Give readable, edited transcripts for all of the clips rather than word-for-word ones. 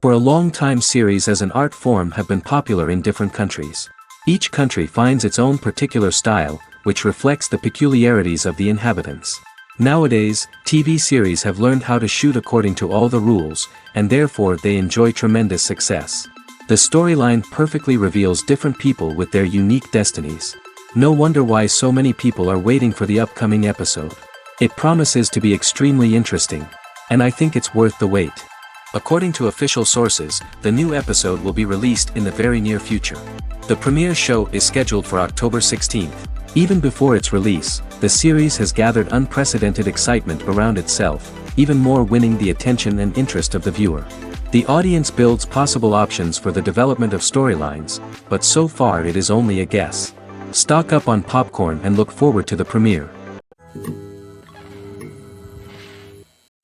For a long time, series as an art form have been popular in different countries. Each country finds its own particular style, which reflects the peculiarities of the inhabitants. Nowadays, TV series have learned how to shoot according to all the rules, and therefore they enjoy tremendous success. The storyline perfectly reveals different people with their unique destinies. No wonder why so many people are waiting for the upcoming episode. It promises to be extremely interesting, and I think it's worth the wait. According to official sources, the new episode will be released in the very near future. The premiere show is scheduled for October 16th. Even before its release, the series has gathered unprecedented excitement around itself, even more winning the attention and interest of the viewer. The audience builds possible options for the development of storylines, but so far it is only a guess. Stock up on popcorn and look forward to the premiere.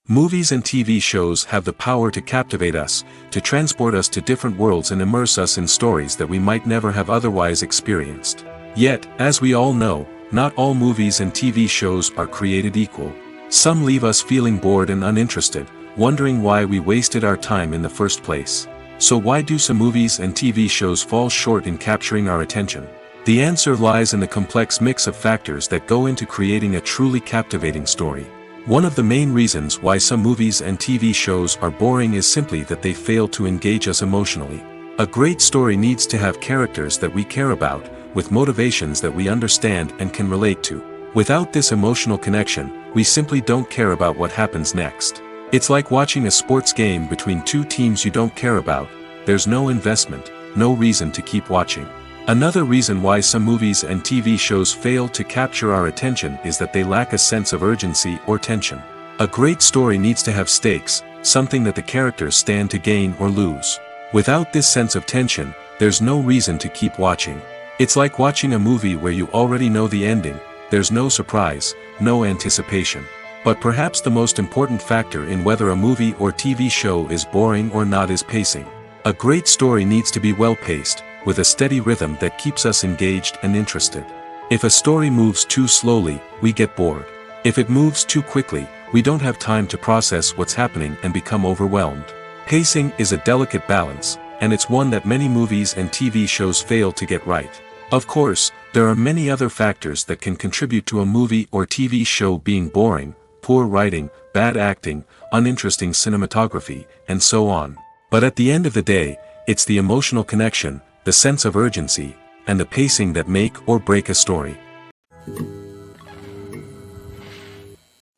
Movies and TV shows have the power to captivate us, to transport us to different worlds and immerse us in stories that we might never have otherwise experienced. Yet, as we all know, not all movies and TV shows are created equal. Some leave us feeling bored and uninterested, wondering why we wasted our time in the first place. So why do some movies and TV shows fall short in capturing our attention? The answer lies in the complex mix of factors that go into creating a truly captivating story. One of the main reasons why some movies and TV shows are boring is simply that they fail to engage us emotionally. A great story needs to have characters that we care about, with motivations that we understand and can relate to. Without this emotional connection, we simply don't care about what happens next. It's like watching a sports game between two teams you don't care about. There's no investment, no reason to keep watching. Another reason why some movies and TV shows fail to capture our attention is that they lack a sense of urgency or tension. A great story needs to have stakes, something that the characters stand to gain or lose. Without this sense of tension, there's no reason to keep watching. It's like watching a movie where you already know the ending. There's no surprise, no anticipation. But perhaps the most important factor in whether a movie or TV show is boring or not is pacing. A great story needs to be well-paced, with a steady rhythm that keeps us engaged and interested. If a story moves too slowly, we get bored. If it moves too quickly, we don't have time to process what's happening and become overwhelmed. Pacing is a delicate balance, and it's one that many movies and TV shows fail to get right. Of course, there are many other factors that can contribute to a movie or TV show being boring: poor writing, bad acting, uninteresting cinematography, and so on. But at the end of the day, it's the emotional connection, the sense of urgency, and the pacing that make or break a story.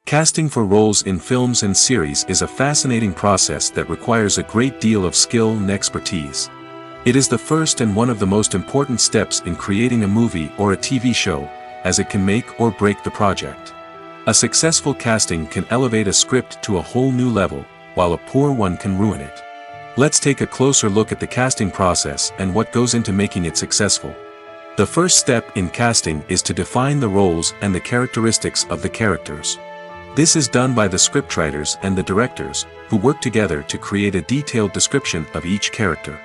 Casting for roles in films and series is a fascinating process that requires a great deal of skill and expertise. It is the first and one of the most important steps in creating a movie or a TV show, as it can make or break the project. A successful casting can elevate a script to a whole new level, while a poor one can ruin it. Let's take a closer look at the casting process and what goes into making it successful. The first step in casting is to define the roles and the characteristics of the characters. This is done by the scriptwriters and the directors, who work together to create a detailed description of each character.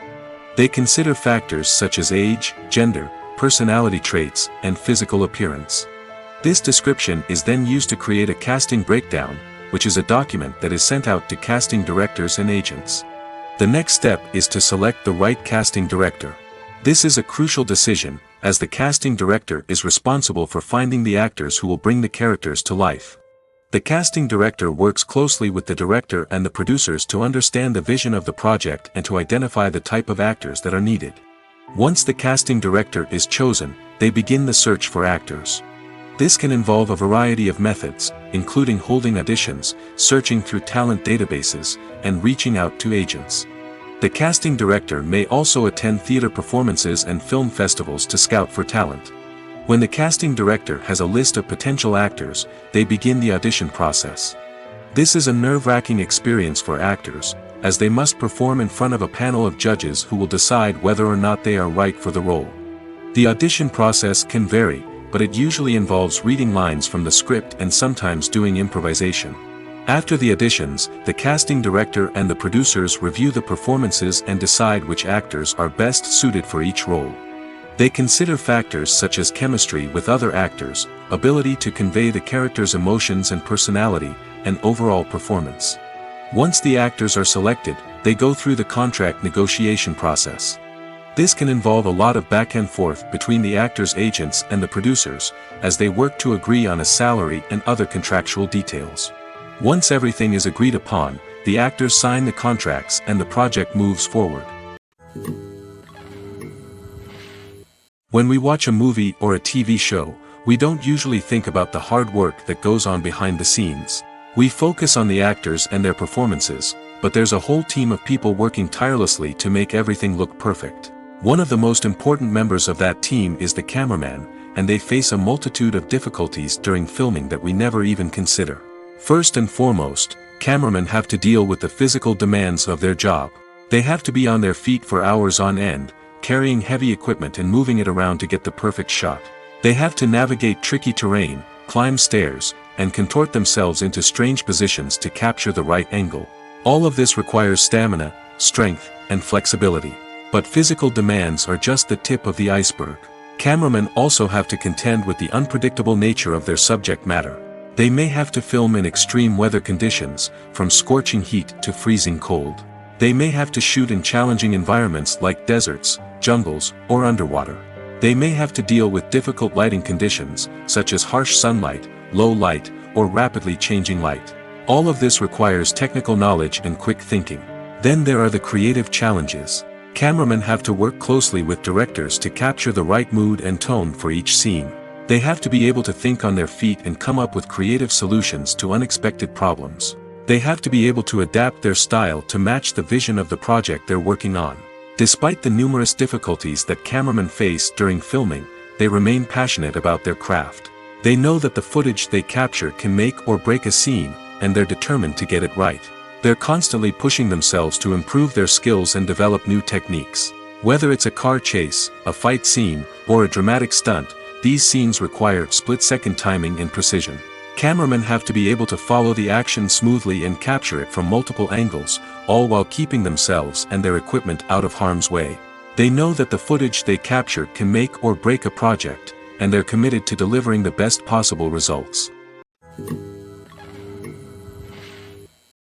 They consider factors such as age, gender, personality traits, and physical appearance. This description is then used to create a casting breakdown, which is a document that is sent out to casting directors and agents. The next step is to select the right casting director. This is a crucial decision, as the casting director is responsible for finding the actors who will bring the characters to life. The casting director works closely with the director and the producers to understand the vision of the project and to identify the type of actors that are needed. Once the casting director is chosen, they begin the search for actors. This can involve a variety of methods, including holding auditions, searching through talent databases, and reaching out to agents. The casting director may also attend theater performances and film festivals to scout for talent. When the casting director has a list of potential actors, they begin the audition process. This is a nerve-wracking experience for actors, as they must perform in front of a panel of judges who will decide whether or not they are right for the role. The audition process can vary, but it usually involves reading lines from the script and sometimes doing improvisation. After the auditions, the casting director and the producers review the performances and decide which actors are best suited for each role. They consider factors such as chemistry with other actors, ability to convey the character's emotions and personality, and overall performance. Once the actors are selected, they go through the contract negotiation process. This can involve a lot of back and forth between the actors' agents and the producers, as they work to agree on a salary and other contractual details. Once everything is agreed upon, the actors sign the contracts and the project moves forward. When we watch a movie or a TV show, we don't usually think about the hard work that goes on behind the scenes. We focus on the actors and their performances, but there's a whole team of people working tirelessly to make everything look perfect. One of the most important members of that team is the cameraman, and they face a multitude of difficulties during filming that we never even consider. First and foremost, cameramen have to deal with the physical demands of their job. They have to be on their feet for hours on end, carrying heavy equipment and moving it around to get the perfect shot. They have to navigate tricky terrain, climb stairs, and contort themselves into strange positions to capture the right angle. All of this requires stamina, strength, and flexibility. But physical demands are just the tip of the iceberg. Cameramen also have to contend with the unpredictable nature of their subject matter. They may have to film in extreme weather conditions, from scorching heat to freezing cold. They may have to shoot in challenging environments like deserts, jungles, or underwater. They may have to deal with difficult lighting conditions, such as harsh sunlight, low light, or rapidly changing light. All of this requires technical knowledge and quick thinking. Then there are the creative challenges. Cameramen have to work closely with directors to capture the right mood and tone for each scene. They have to be able to think on their feet and come up with creative solutions to unexpected problems. They have to be able to adapt their style to match the vision of the project they're working on. Despite the numerous difficulties that cameramen face during filming, they remain passionate about their craft. They know that the footage they capture can make or break a scene, and they're determined to get it right. They're constantly pushing themselves to improve their skills and develop new techniques. Whether it's a car chase, a fight scene, or a dramatic stunt, these scenes require split-second timing and precision. Cameramen have to be able to follow the action smoothly and capture it from multiple angles, all while keeping themselves and their equipment out of harm's way. They know that the footage they capture can make or break a project, and they're committed to delivering the best possible results.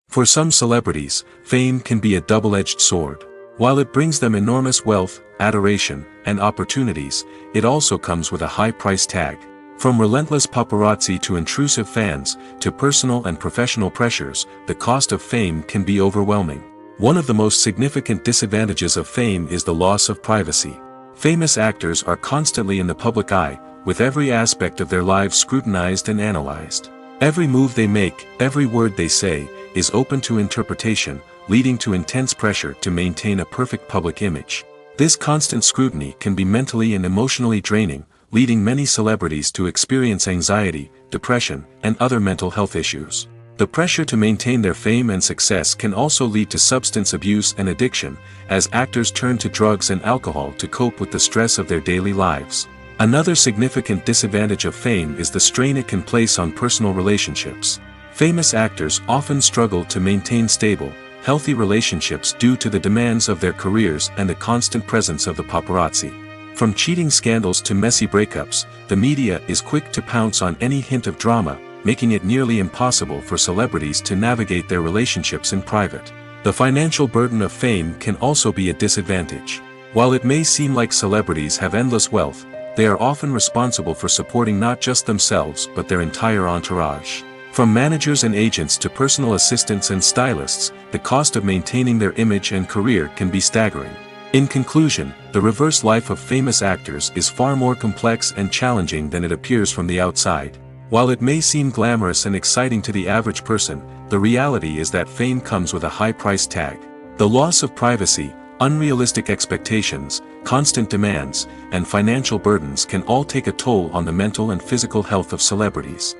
For some celebrities, fame can be a double-edged sword. While it brings them enormous wealth, adoration, and opportunities, it also comes with a high price tag. From relentless paparazzi to intrusive fans, to personal and professional pressures, the cost of fame can be overwhelming. One of the most significant disadvantages of fame is the loss of privacy. Famous actors are constantly in the public eye, with every aspect of their lives scrutinized and analyzed. Every move they make, every word they say, is open to interpretation, leading to intense pressure to maintain a perfect public image. This constant scrutiny can be mentally and emotionally draining, leading many celebrities to experience anxiety, depression, and other mental health issues. The pressure to maintain their fame and success can also lead to substance abuse and addiction, as actors turn to drugs and alcohol to cope with the stress of their daily lives. Another significant disadvantage of fame is the strain it can place on personal relationships. Famous actors often struggle to maintain stable, healthy relationships due to the demands of their careers and the constant presence of the paparazzi. From cheating scandals to messy breakups, the media is quick to pounce on any hint of drama, making it nearly impossible for celebrities to navigate their relationships in private. The financial burden of fame can also be a disadvantage. While it may seem like celebrities have endless wealth, they are often responsible for supporting not just themselves but their entire entourage. From managers and agents to personal assistants and stylists, the cost of maintaining their image and career can be staggering. In conclusion, the reverse life of famous actors is far more complex and challenging than it appears from the outside. While it may seem glamorous and exciting to the average person, the reality is that fame comes with a high price tag. The loss of privacy, unrealistic expectations, constant demands, and financial burdens can all take a toll on the mental and physical health of celebrities.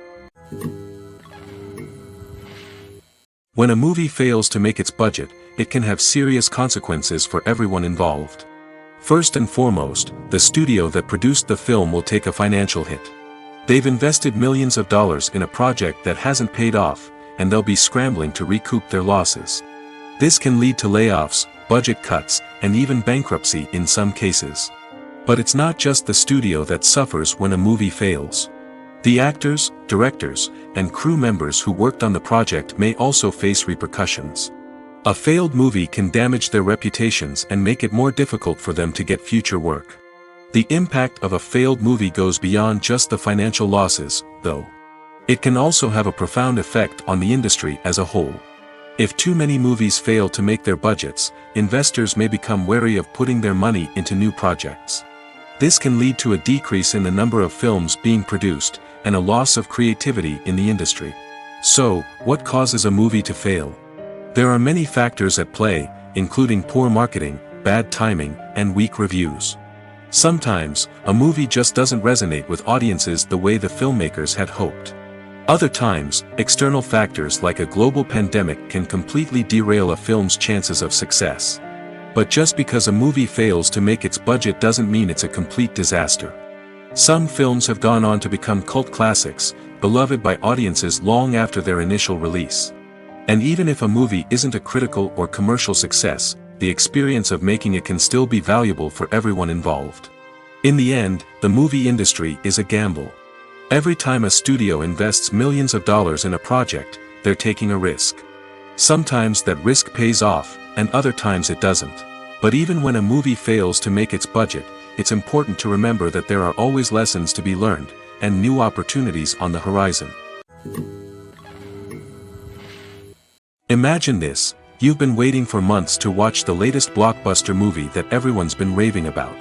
When a movie fails to make its budget, it can have serious consequences for everyone involved. First and foremost, the studio that produced the film will take a financial hit. They've invested millions of dollars in a project that hasn't paid off, and they'll be scrambling to recoup their losses. This can lead to layoffs, budget cuts, and even bankruptcy in some cases. But it's not just the studio that suffers when a movie fails. The actors, directors, and crew members who worked on the project may also face repercussions. A failed movie can damage their reputations and make it more difficult for them to get future work. The impact of a failed movie goes beyond just the financial losses, though. It can also have a profound effect on the industry as a whole. If too many movies fail to make their budgets, investors may become wary of putting their money into new projects. This can lead to a decrease in the number of films being produced, and a loss of creativity in the industry. So, what causes a movie to fail? There are many factors at play, including poor marketing, bad timing, and weak reviews. Sometimes, a movie just doesn't resonate with audiences the way the filmmakers had hoped. Other times, external factors like a global pandemic can completely derail a film's chances of success. But just because a movie fails to make its budget doesn't mean it's a complete disaster. Some films have gone on to become cult classics, beloved by audiences long after their initial release. And even if a movie isn't a critical or commercial success, the experience of making it can still be valuable for everyone involved. In the end, the movie industry is a gamble. Every time a studio invests millions of dollars in a project, they're taking a risk. Sometimes that risk pays off, and other times it doesn't. But even when a movie fails to make its budget, it's important to remember that there are always lessons to be learned, and new opportunities on the horizon. Imagine this: you've been waiting for months to watch the latest blockbuster movie that everyone's been raving about.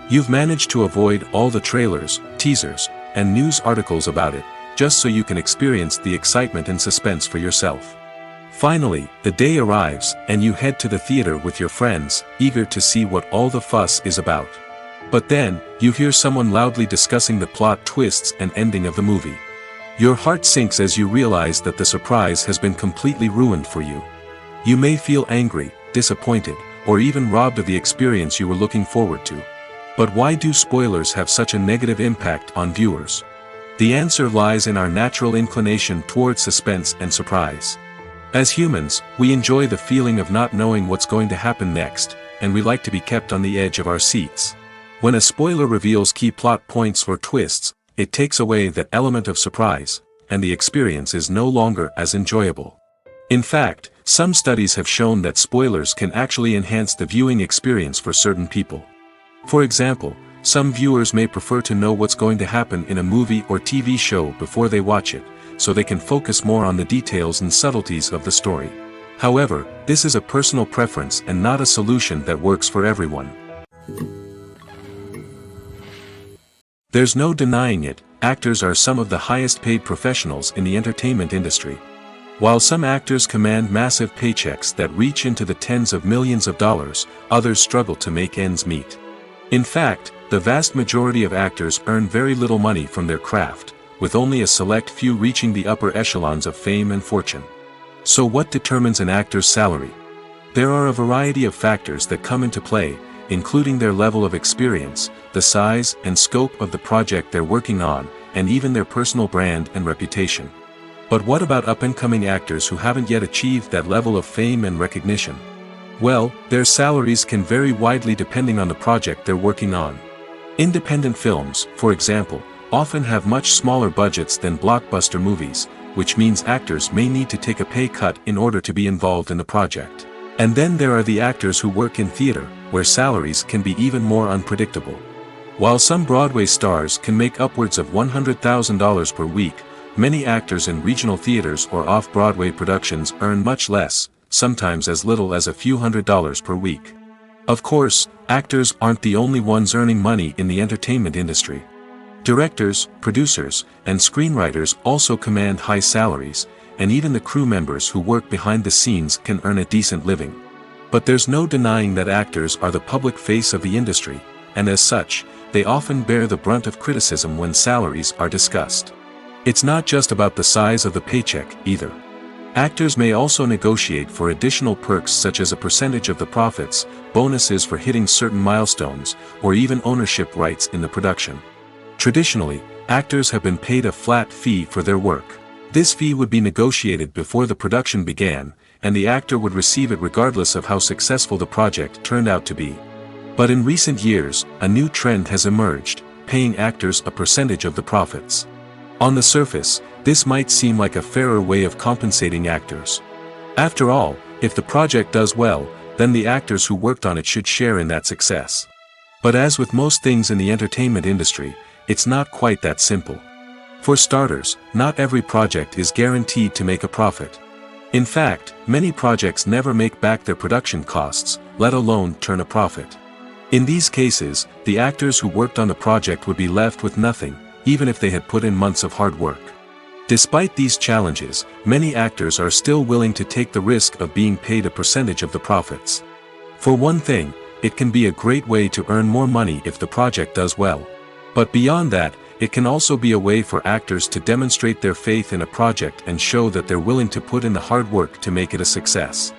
You've managed to avoid all the trailers, teasers, and news articles about it, just so you can experience the excitement and suspense for yourself. Finally, the day arrives, and you head to the theater with your friends, eager to see what all the fuss is about. But then, you hear someone loudly discussing the plot twists and ending of the movie. Your heart sinks as you realize that the surprise has been completely ruined for you. You may feel angry, disappointed, or even robbed of the experience you were looking forward to. But why do spoilers have such a negative impact on viewers? The answer lies in our natural inclination towards suspense and surprise. As humans, we enjoy the feeling of not knowing what's going to happen next, and we like to be kept on the edge of our seats. When a spoiler reveals key plot points or twists, it takes away that element of surprise, and the experience is no longer as enjoyable. In fact, some studies have shown that spoilers can actually enhance the viewing experience for certain people. For example, some viewers may prefer to know what's going to happen in a movie or TV show before they watch it, so they can focus more on the details and subtleties of the story. However, this is a personal preference and not a solution that works for everyone. There's no denying it, actors are some of the highest paid professionals in the entertainment industry. While some actors command massive paychecks that reach into the tens of millions of dollars, others struggle to make ends meet. In fact, the vast majority of actors earn very little money from their craft, with only a select few reaching the upper echelons of fame and fortune. So what determines an actor's salary? There are a variety of factors that come into play, including their level of experience, the size and scope of the project they're working on, and even their personal brand and reputation. But what about up-and-coming actors who haven't yet achieved that level of fame and recognition? Well, their salaries can vary widely depending on the project they're working on. Independent films, for example, often have much smaller budgets than blockbuster movies, which means actors may need to take a pay cut in order to be involved in the project. And then there are the actors who work in theater, where salaries can be even more unpredictable. While some Broadway stars can make upwards of $100,000 per week, many actors in regional theaters or off-Broadway productions earn much less, sometimes as little as a few $100s per week. Of course, actors aren't the only ones earning money in the entertainment industry. Directors, producers, and screenwriters also command high salaries, and even the crew members who work behind the scenes can earn a decent living. But there's no denying that actors are the public face of the industry, and as such, they often bear the brunt of criticism when salaries are discussed. It's not just about the size of the paycheck, either. Actors may also negotiate for additional perks such as a percentage of the profits, bonuses for hitting certain milestones, or even ownership rights in the production. Traditionally, actors have been paid a flat fee for their work. This fee would be negotiated before the production began, and the actor would receive it regardless of how successful the project turned out to be. But in recent years, a new trend has emerged, paying actors a percentage of the profits. On the surface, this might seem like a fairer way of compensating actors. After all, If the project does well, then the actors who worked on it should share in that success. But as with most things in the entertainment industry, it's not quite that simple. For starters, not every project is guaranteed to make a profit. In fact, many projects never make back their production costs, let alone turn a profit. In these cases, the actors who worked on the project would be left with nothing, even if they had put in months of hard work. Despite these challenges, many actors are still willing to take the risk of being paid a percentage of the profits. For one thing, it can be a great way to earn more money if the project does well. But beyond that, it can also be a way for actors to demonstrate their faith in a project and show that they're willing to put in the hard work to make it a success.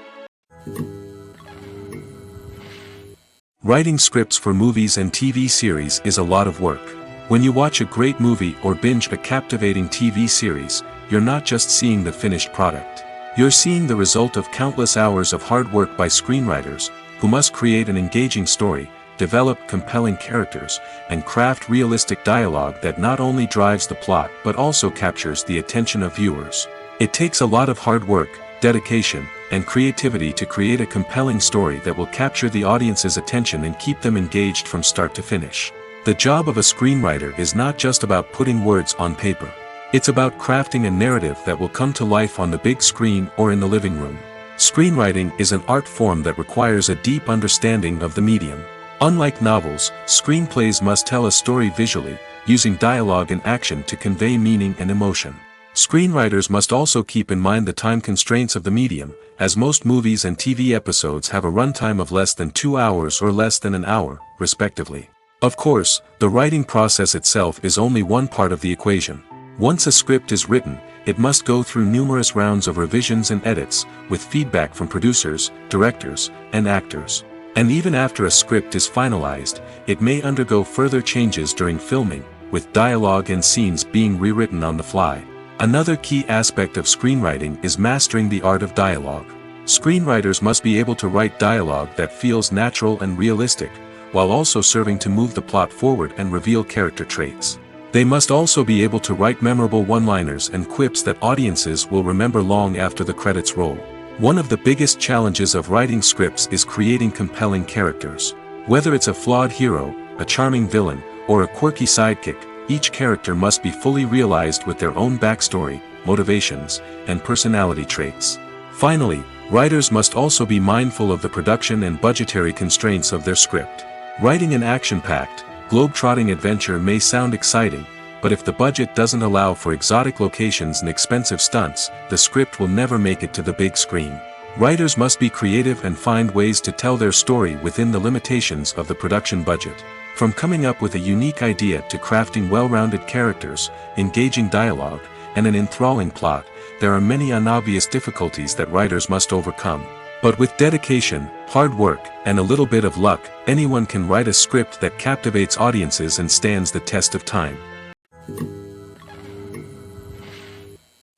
Writing scripts for movies and TV series is a lot of work. When you watch a great movie or binge a captivating TV series, you're not just seeing the finished product. You're seeing the result of countless hours of hard work by screenwriters, who must create an engaging story, develop compelling characters, and craft realistic dialogue that not only drives the plot but also captures the attention of viewers. It takes a lot of hard work, dedication, and creativity to create a compelling story that will capture the audience's attention and keep them engaged from start to finish. The job of a screenwriter is not just about putting words on paper. It's about crafting a narrative that will come to life on the big screen or in the living room. Screenwriting is an art form that requires a deep understanding of the medium. Unlike novels, screenplays must tell a story visually, using dialogue and action to convey meaning and emotion. Screenwriters must also keep in mind the time constraints of the medium, as most movies and TV episodes have a runtime of less than 2 hours or less than an hour, respectively. Of course, the writing process itself is only one part of the equation. Once a script is written, it must go through numerous rounds of revisions and edits, with feedback from producers, directors, and actors. And even after a script is finalized, it may undergo further changes during filming, with dialogue and scenes being rewritten on the fly. Another key aspect of screenwriting is mastering the art of dialogue. Screenwriters must be able to write dialogue that feels natural and realistic, while also serving to move the plot forward and reveal character traits. They must also be able to write memorable one-liners and quips that audiences will remember long after the credits roll. One of the biggest challenges of writing scripts is creating compelling characters. Whether it's a flawed hero, a charming villain, or a quirky sidekick, each character must be fully realized with their own backstory, motivations, and personality traits. Finally, writers must also be mindful of the production and budgetary constraints of their script. Writing an action-packed, globe-trotting adventure may sound exciting, but if the budget doesn't allow for exotic locations and expensive stunts, the script will never make it to the big screen. Writers must be creative and find ways to tell their story within the limitations of the production budget. From coming up with a unique idea to crafting well-rounded characters, engaging dialogue, and an enthralling plot, there are many unobvious difficulties that writers must overcome. But with dedication, hard work, and a little bit of luck, anyone can write a script that captivates audiences and stands the test of time.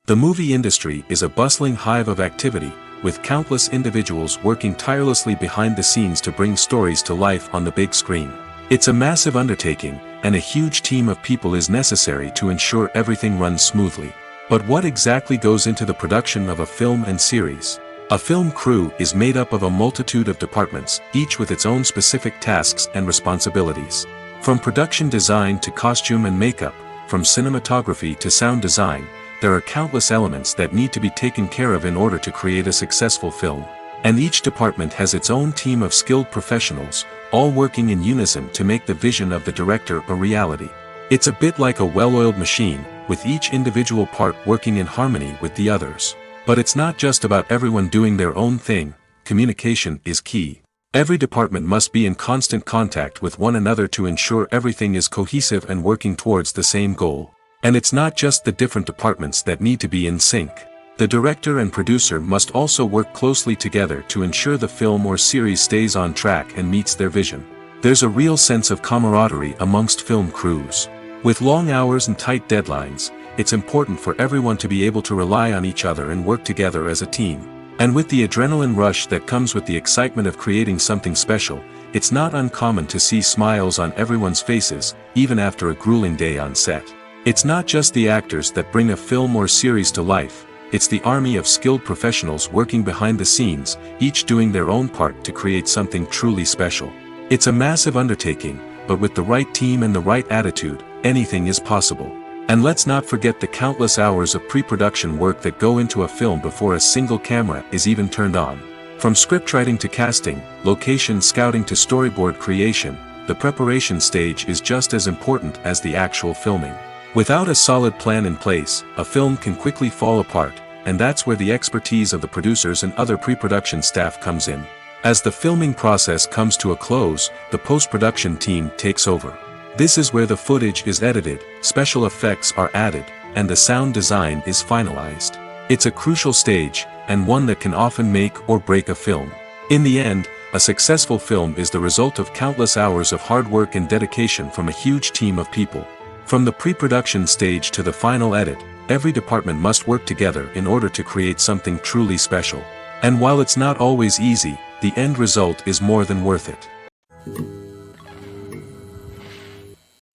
The movie industry is a bustling hive of activity, with countless individuals working tirelessly behind the scenes to bring stories to life on the big screen. It's a massive undertaking, and a huge team of people is necessary to ensure everything runs smoothly. But what exactly goes into the production of a film and series? A film crew is made up of a multitude of departments, each with its own specific tasks and responsibilities. From production design to costume and makeup, from cinematography to sound design, there are countless elements that need to be taken care of in order to create a successful film. And each department has its own team of skilled professionals, all working in unison to make the vision of the director a reality. It's a bit like a well-oiled machine, with each individual part working in harmony with the others. But it's not just about everyone doing their own thing. Communication is key. Every department must be in constant contact with one another to ensure everything is cohesive and working towards the same goal. And it's not just the different departments that need to be in sync. The director and producer must also work closely together to ensure the film or series stays on track and meets their vision. There's a real sense of camaraderie amongst film crews. With long hours and tight deadlines, it's important for everyone to be able to rely on each other and work together as a team. And with the adrenaline rush that comes with the excitement of creating something special, it's not uncommon to see smiles on everyone's faces, even after a grueling day on set. It's not just the actors that bring a film or series to life. it's the army of skilled professionals working behind the scenes, each doing their own part to create something truly special. It's a massive undertaking, but with the right team and the right attitude, anything is possible. And let's not forget the countless hours of pre-production work that go into a film before a single camera is even turned on. From scriptwriting to casting, location scouting to storyboard creation, the preparation stage is just as important as the actual filming. Without a solid plan in place, a film can quickly fall apart, and that's where the expertise of the producers and other pre-production staff comes in. As the filming process comes to a close, the post-production team takes over. This is where the footage is edited, special effects are added, and the sound design is finalized. It's a crucial stage, and one that can often make or break a film. In the end, a successful film is the result of countless hours of hard work and dedication from a huge team of people. From the pre-production stage to the final edit, every department must work together in order to create something truly special. And while it's not always easy, the end result is more than worth it.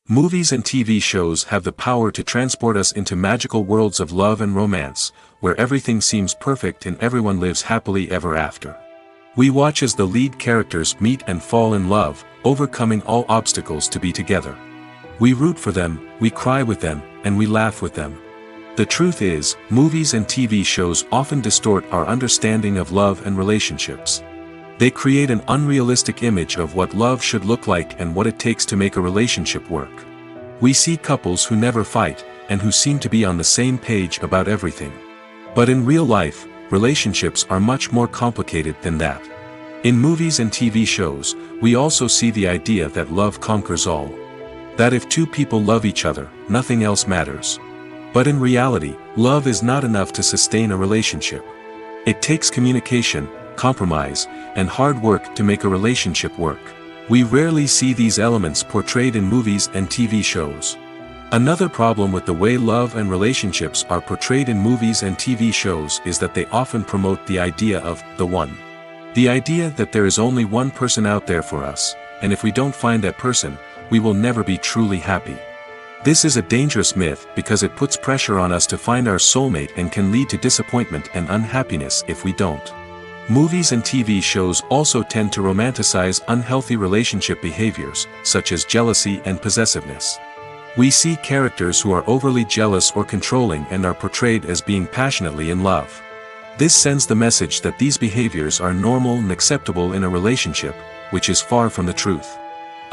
Movies and TV shows have the power to transport us into magical worlds of love and romance, where everything seems perfect and everyone lives happily ever after. We watch as the lead characters meet and fall in love, overcoming all obstacles to be together. We root for them, we cry with them, and we laugh with them. The truth is, movies and TV shows often distort our understanding of love and relationships. They create an unrealistic image of what love should look like and what it takes to make a relationship work. We see couples who never fight, and who seem to be on the same page about everything. But in real life, relationships are much more complicated than that. In movies and TV shows, we also see the idea that love conquers all. That if two people love each other, nothing else matters. But in reality, love is not enough to sustain a relationship. It takes communication, compromise, and hard work to make a relationship work. We rarely see these elements portrayed in movies and TV shows. Another problem with the way love and relationships are portrayed in movies and TV shows is that they often promote the idea of the one. The idea that there is only one person out there for us, and if we don't find that person, we will never be truly happy. This is a dangerous myth because it puts pressure on us to find our soulmate and can lead to disappointment and unhappiness if we don't. Movies and TV shows also tend to romanticize unhealthy relationship behaviors, such as jealousy and possessiveness. We see characters who are overly jealous or controlling and are portrayed as being passionately in love. This sends the message that these behaviors are normal and acceptable in a relationship, which is far from the truth.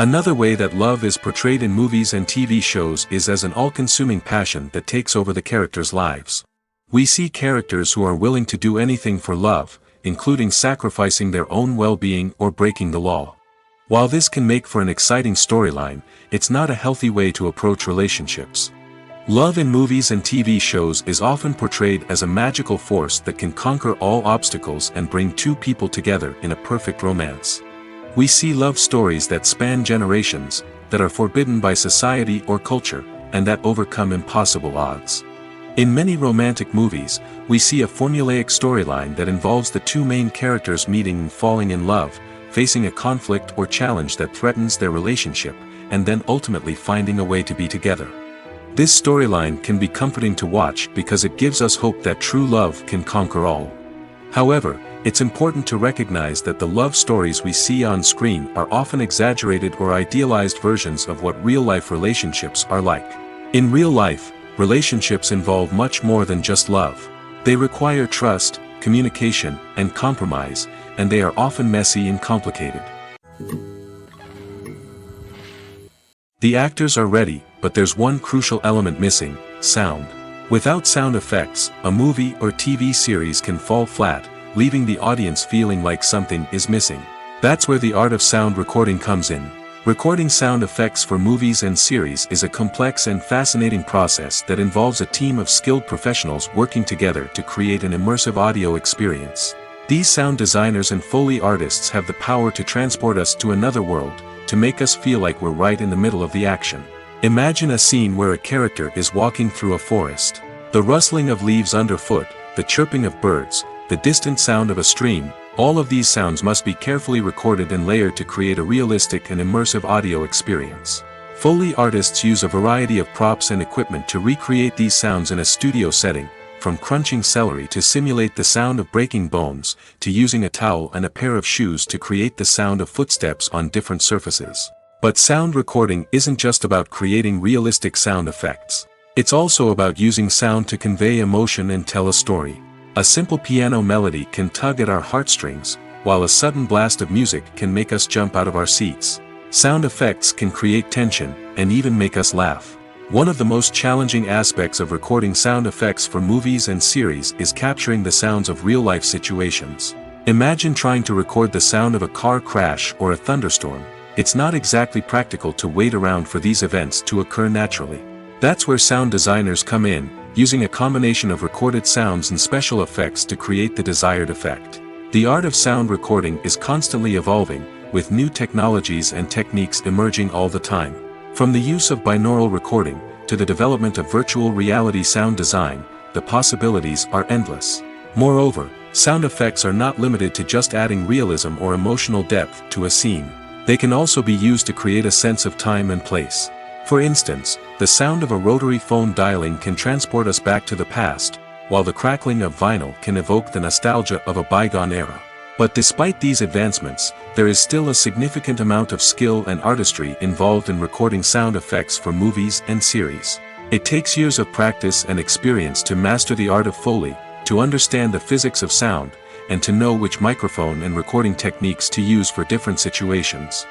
Another way that love is portrayed in movies and TV shows is as an all-consuming passion that takes over the characters' lives. We see characters who are willing to do anything for love, including sacrificing their own well-being or breaking the law. While this can make for an exciting storyline, it's not a healthy way to approach relationships. Love in movies and TV shows is often portrayed as a magical force that can conquer all obstacles and bring two people together in a perfect romance. We see love stories that span generations, that are forbidden by society or culture, and that overcome impossible odds. In many romantic movies, we see a formulaic storyline that involves the two main characters meeting and falling in love, facing a conflict or challenge that threatens their relationship, and then ultimately finding a way to be together. This storyline can be comforting to watch because it gives us hope that true love can conquer all. However, it's important to recognize that the love stories we see on screen are often exaggerated or idealized versions of what real-life relationships are like. In real life, relationships involve much more than just love. They require trust, communication, and compromise, and they are often messy and complicated. The actors are ready, but there's one crucial element missing: sound. Without sound effects, a movie or TV series can fall flat, leaving the audience feeling like something is missing. That's where the art of sound recording comes in. Recording sound effects for movies and series is a complex and fascinating process that involves a team of skilled professionals working together to create an immersive audio experience. These sound designers and Foley artists have the power to transport us to another world, to make us feel like we're right in the middle of the action. Imagine a scene where a character is walking through a forest. The rustling of leaves underfoot, the chirping of birds, the distant sound of a stream, all of these sounds must be carefully recorded and layered to create a realistic and immersive audio experience. Foley artists use a variety of props and equipment to recreate these sounds in a studio setting, from crunching celery to simulate the sound of breaking bones, to using a towel and a pair of shoes to create the sound of footsteps on different surfaces. But sound recording isn't just about creating realistic sound effects. It's also about using sound to convey emotion and tell a story. A simple piano melody can tug at our heartstrings, while a sudden blast of music can make us jump out of our seats. Sound effects can create tension, and even make us laugh. One of the most challenging aspects of recording sound effects for movies and series is capturing the sounds of real-life situations. Imagine trying to record the sound of a car crash or a thunderstorm. It's not exactly practical to wait around for these events to occur naturally. That's where sound designers come in, using a combination of recorded sounds and special effects to create the desired effect. The art of sound recording is constantly evolving, with new technologies and techniques emerging all the time. From the use of binaural recording, to the development of virtual reality sound design, the possibilities are endless. Moreover, sound effects are not limited to just adding realism or emotional depth to a scene. They can also be used to create a sense of time and place. For instance, the sound of a rotary phone dialing can transport us back to the past, while the crackling of vinyl can evoke the nostalgia of a bygone era. But despite these advancements, there is still a significant amount of skill and artistry involved in recording sound effects for movies and series. It takes years of practice and experience to master the art of Foley, to understand the physics of sound, and to know which microphone and recording techniques to use for different situations.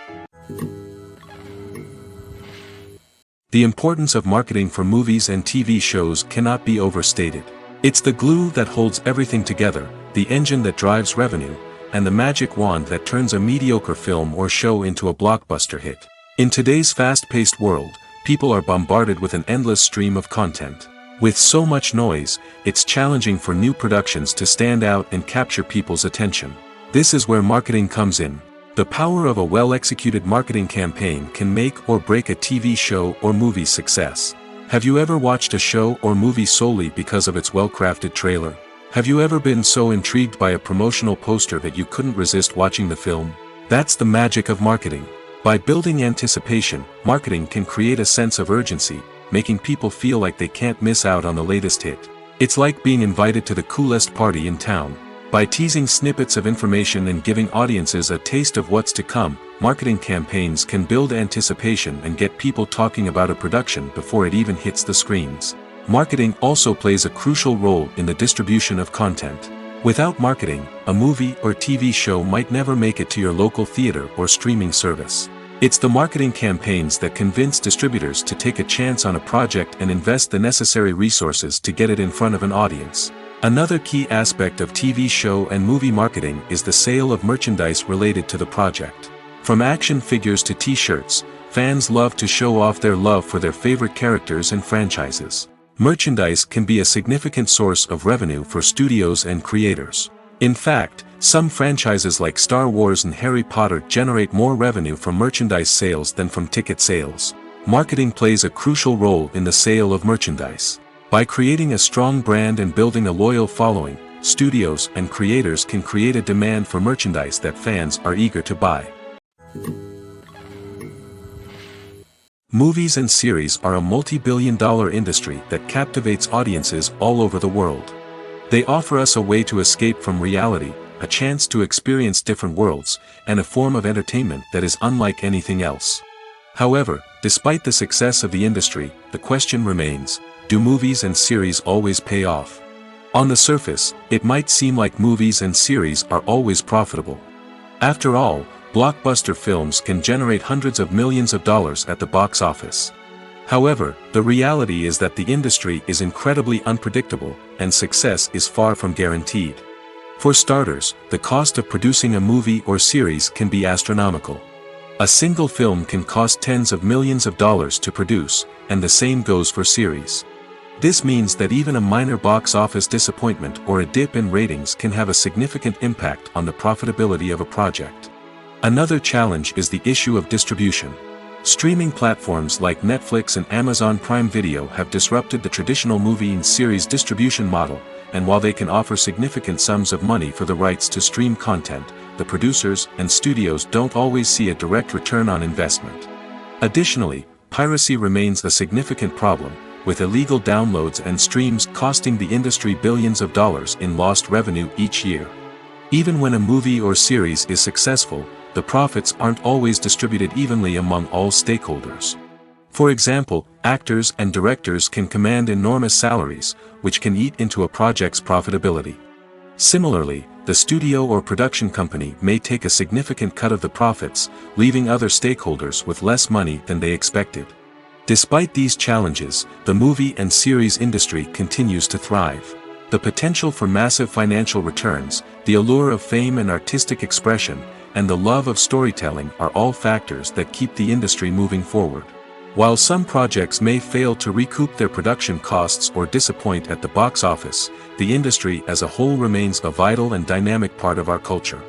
The importance of marketing for movies and TV shows cannot be overstated. It's the glue that holds everything together, the engine that drives revenue, and the magic wand that turns a mediocre film or show into a blockbuster hit. In today's fast-paced world, people are bombarded with an endless stream of content. With so much noise, it's challenging for new productions to stand out and capture people's attention. This is where marketing comes in. The power of a well-executed marketing campaign can make or break a TV show or movie's success. Have you ever watched a show or movie solely because of its well-crafted trailer? Have you ever been so intrigued by a promotional poster that you couldn't resist watching the film? That's the magic of marketing. By building anticipation, marketing can create a sense of urgency, making people feel like they can't miss out on the latest hit. It's like being invited to the coolest party in town. By teasing snippets of information and giving audiences a taste of what's to come, marketing campaigns can build anticipation and get people talking about a production before it even hits the screens. Marketing also plays a crucial role in the distribution of content. Without marketing, a movie or TV show might never make it to your local theater or streaming service. It's the marketing campaigns that convince distributors to take a chance on a project and invest the necessary resources to get it in front of an audience. Another key aspect of TV show and movie marketing is the sale of merchandise related to the project. From action figures to t-shirts, fans love to show off their love for their favorite characters and franchises. Merchandise can be a significant source of revenue for studios and creators. In fact, some franchises like Star Wars and Harry Potter generate more revenue from merchandise sales than from ticket sales. Marketing plays a crucial role in the sale of merchandise. By creating a strong brand and building a loyal following, studios and creators can create a demand for merchandise that fans are eager to buy. Movies and series are a multi-billion-dollar industry that captivates audiences all over the world. They offer us a way to escape from reality, a chance to experience different worlds, and a form of entertainment that is unlike anything else. However, despite the success of the industry, the question remains, do movies and series always pay off? On the surface, it might seem like movies and series are always profitable. After all, blockbuster films can generate hundreds of millions of dollars at the box office. However, the reality is that the industry is incredibly unpredictable, and success is far from guaranteed. For starters, the cost of producing a movie or series can be astronomical. A single film can cost tens of millions of dollars to produce, and the same goes for series. This means that even a minor box office disappointment or a dip in ratings can have a significant impact on the profitability of a project. Another challenge is the issue of distribution. Streaming platforms like Netflix and Amazon Prime Video have disrupted the traditional movie and series distribution model, and while they can offer significant sums of money for the rights to stream content, the producers and studios don't always see a direct return on investment. Additionally, piracy remains a significant problem, with illegal downloads and streams costing the industry billions of dollars in lost revenue each year. Even when a movie or series is successful, the profits aren't always distributed evenly among all stakeholders. For example, actors and directors can command enormous salaries, which can eat into a project's profitability. Similarly, the studio or production company may take a significant cut of the profits, leaving other stakeholders with less money than they expected. Despite these challenges, the movie and series industry continues to thrive. The potential for massive financial returns, the allure of fame and artistic expression, and the love of storytelling are all factors that keep the industry moving forward. While some projects may fail to recoup their production costs or disappoint at the box office, the industry as a whole remains a vital and dynamic part of our culture.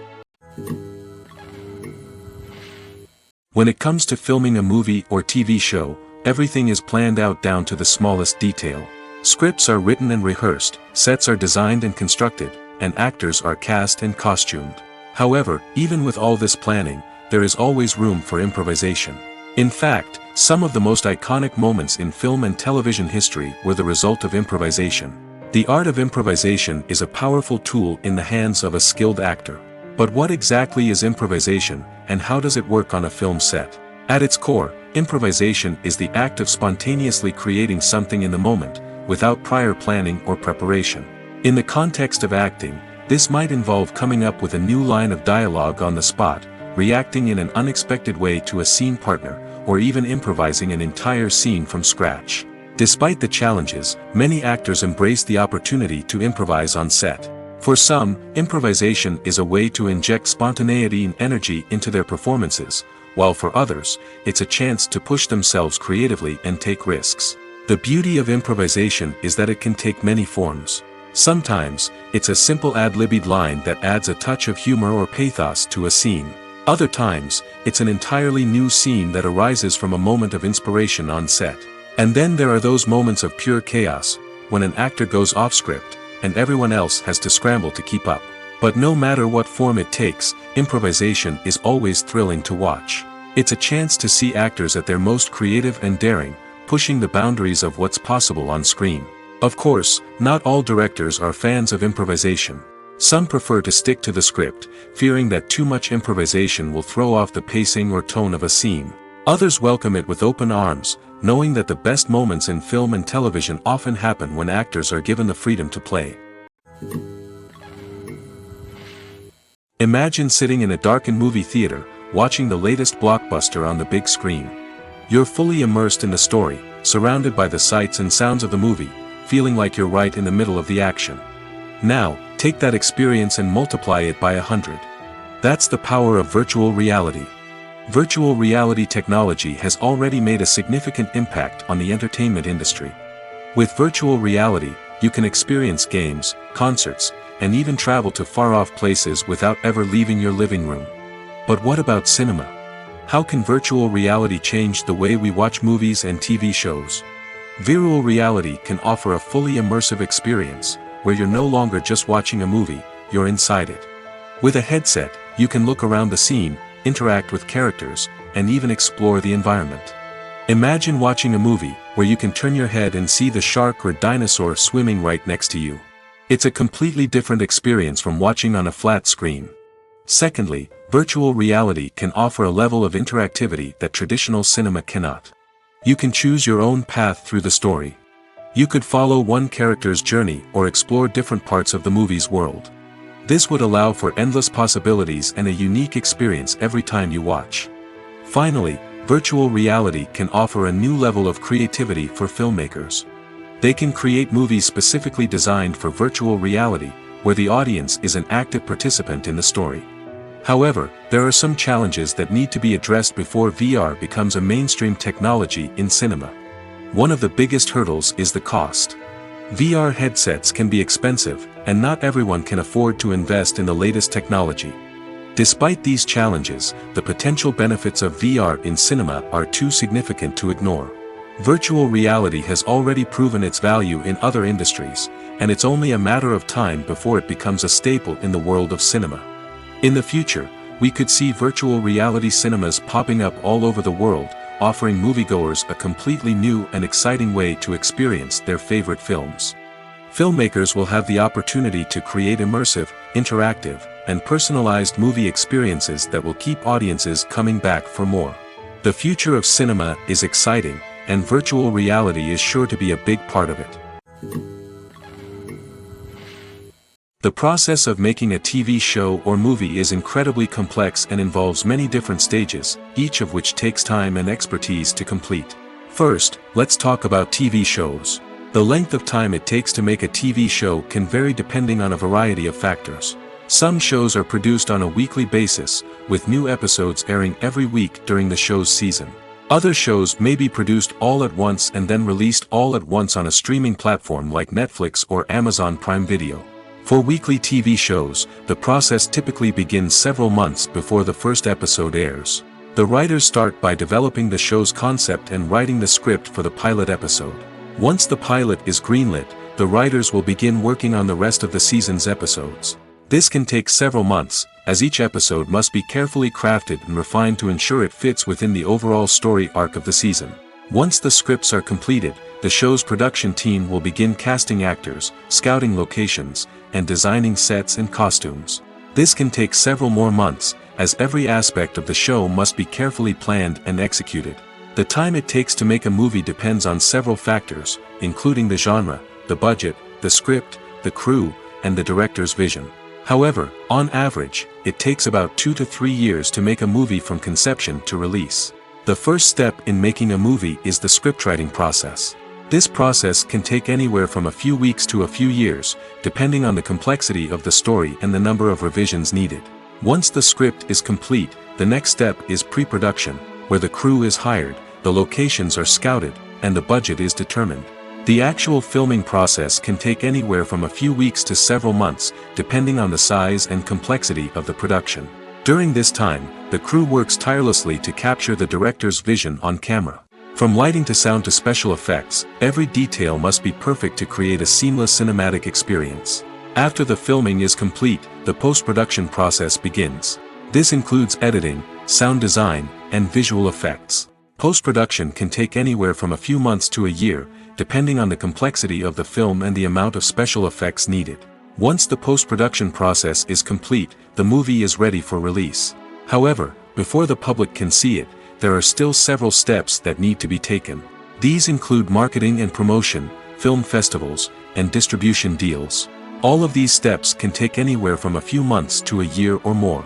When it comes to filming a movie or TV show, everything is planned out down to the smallest detail. Scripts are written and rehearsed, sets are designed and constructed, and actors are cast and costumed. However, even with all this planning, there is always room for improvisation. In fact, some of the most iconic moments in film and television history were the result of improvisation. The art of improvisation is a powerful tool in the hands of a skilled actor. But what exactly is improvisation, and how does it work on a film set? At its core, improvisation is the act of spontaneously creating something in the moment, without prior planning or preparation. In the context of acting, this might involve coming up with a new line of dialogue on the spot, reacting in an unexpected way to a scene partner, or even improvising an entire scene from scratch. Despite the challenges, many actors embrace the opportunity to improvise on set. For some, improvisation is a way to inject spontaneity and energy into their performances, while for others, it's a chance to push themselves creatively and take risks. The beauty of improvisation is that it can take many forms. Sometimes, it's a simple ad-libbed line that adds a touch of humor or pathos to a scene. Other times, it's an entirely new scene that arises from a moment of inspiration on set. And then there are those moments of pure chaos, when an actor goes off script, and everyone else has to scramble to keep up. But no matter what form it takes, improvisation is always thrilling to watch. It's a chance to see actors at their most creative and daring, pushing the boundaries of what's possible on screen. Of course, not all directors are fans of improvisation. Some prefer to stick to the script, fearing that too much improvisation will throw off the pacing or tone of a scene. Others welcome it with open arms, knowing that the best moments in film and television often happen when actors are given the freedom to play. Imagine sitting in a darkened movie theater, watching the latest blockbuster on the big screen. You're fully immersed in the story, surrounded by the sights and sounds of the movie, feeling like you're right in the middle of the action. Now, take that experience and multiply it by 100. That's the power of virtual reality. Virtual reality technology has already made a significant impact on the entertainment industry. With virtual reality, you can experience games, concerts, and even travel to far-off places without ever leaving your living room. But what about cinema? How can virtual reality change the way we watch movies and TV shows? Virtual reality can offer a fully immersive experience, where you're no longer just watching a movie, you're inside it. With a headset, you can look around the scene, interact with characters, and even explore the environment. Imagine watching a movie, where you can turn your head and see the shark or dinosaur swimming right next to you. It's a completely different experience from watching on a flat screen. Secondly, virtual reality can offer a level of interactivity that traditional cinema cannot. You can choose your own path through the story. You could follow one character's journey or explore different parts of the movie's world. This would allow for endless possibilities and a unique experience every time you watch. Finally, virtual reality can offer a new level of creativity for filmmakers. They can create movies specifically designed for virtual reality, where the audience is an active participant in the story. However, there are some challenges that need to be addressed before VR becomes a mainstream technology in cinema. One of the biggest hurdles is the cost. VR headsets can be expensive, and not everyone can afford to invest in the latest technology. Despite these challenges, the potential benefits of VR in cinema are too significant to ignore. Virtual reality has already proven its value in other industries, and it's only a matter of time before it becomes a staple in the world of cinema. In the future, we could see virtual reality cinemas popping up all over the world, offering moviegoers a completely new and exciting way to experience their favorite films. Filmmakers will have the opportunity to create immersive, interactive, and personalized movie experiences that will keep audiences coming back for more. The future of cinema is exciting, and virtual reality is sure to be a big part of it. The process of making a TV show or movie is incredibly complex and involves many different stages, each of which takes time and expertise to complete. First, let's talk about TV shows. The length of time it takes to make a TV show can vary depending on a variety of factors. Some shows are produced on a weekly basis, with new episodes airing every week during the show's season. Other shows may be produced all at once and then released all at once on a streaming platform like Netflix or Amazon Prime Video. For weekly TV shows, the process typically begins several months before the first episode airs. The writers start by developing the show's concept and writing the script for the pilot episode. Once the pilot is greenlit, the writers will begin working on the rest of the season's episodes. This can take several months, as each episode must be carefully crafted and refined to ensure it fits within the overall story arc of the season. Once the scripts are completed, the show's production team will begin casting actors, scouting locations, and designing sets and costumes. This can take several more months, as every aspect of the show must be carefully planned and executed. The time it takes to make a movie depends on several factors, including the genre, the budget, the script, the crew, and the director's vision. However, on average, it takes about 2 to 3 years to make a movie from conception to release. The first step in making a movie is the scriptwriting process. This process can take anywhere from a few weeks to a few years, depending on the complexity of the story and the number of revisions needed. Once the script is complete, the next step is pre-production, where the crew is hired, the locations are scouted, and the budget is determined. The actual filming process can take anywhere from a few weeks to several months, depending on the size and complexity of the production. During this time, the crew works tirelessly to capture the director's vision on camera. From lighting to sound to special effects, every detail must be perfect to create a seamless cinematic experience. After the filming is complete, the post-production process begins. This includes editing, sound design, and visual effects. Post-production can take anywhere from a few months to a year, depending on the complexity of the film and the amount of special effects needed. Once the post-production process is complete, the movie is ready for release. However, before the public can see it, there are still several steps that need to be taken. These include marketing and promotion, film festivals, and distribution deals. All of these steps can take anywhere from a few months to a year or more.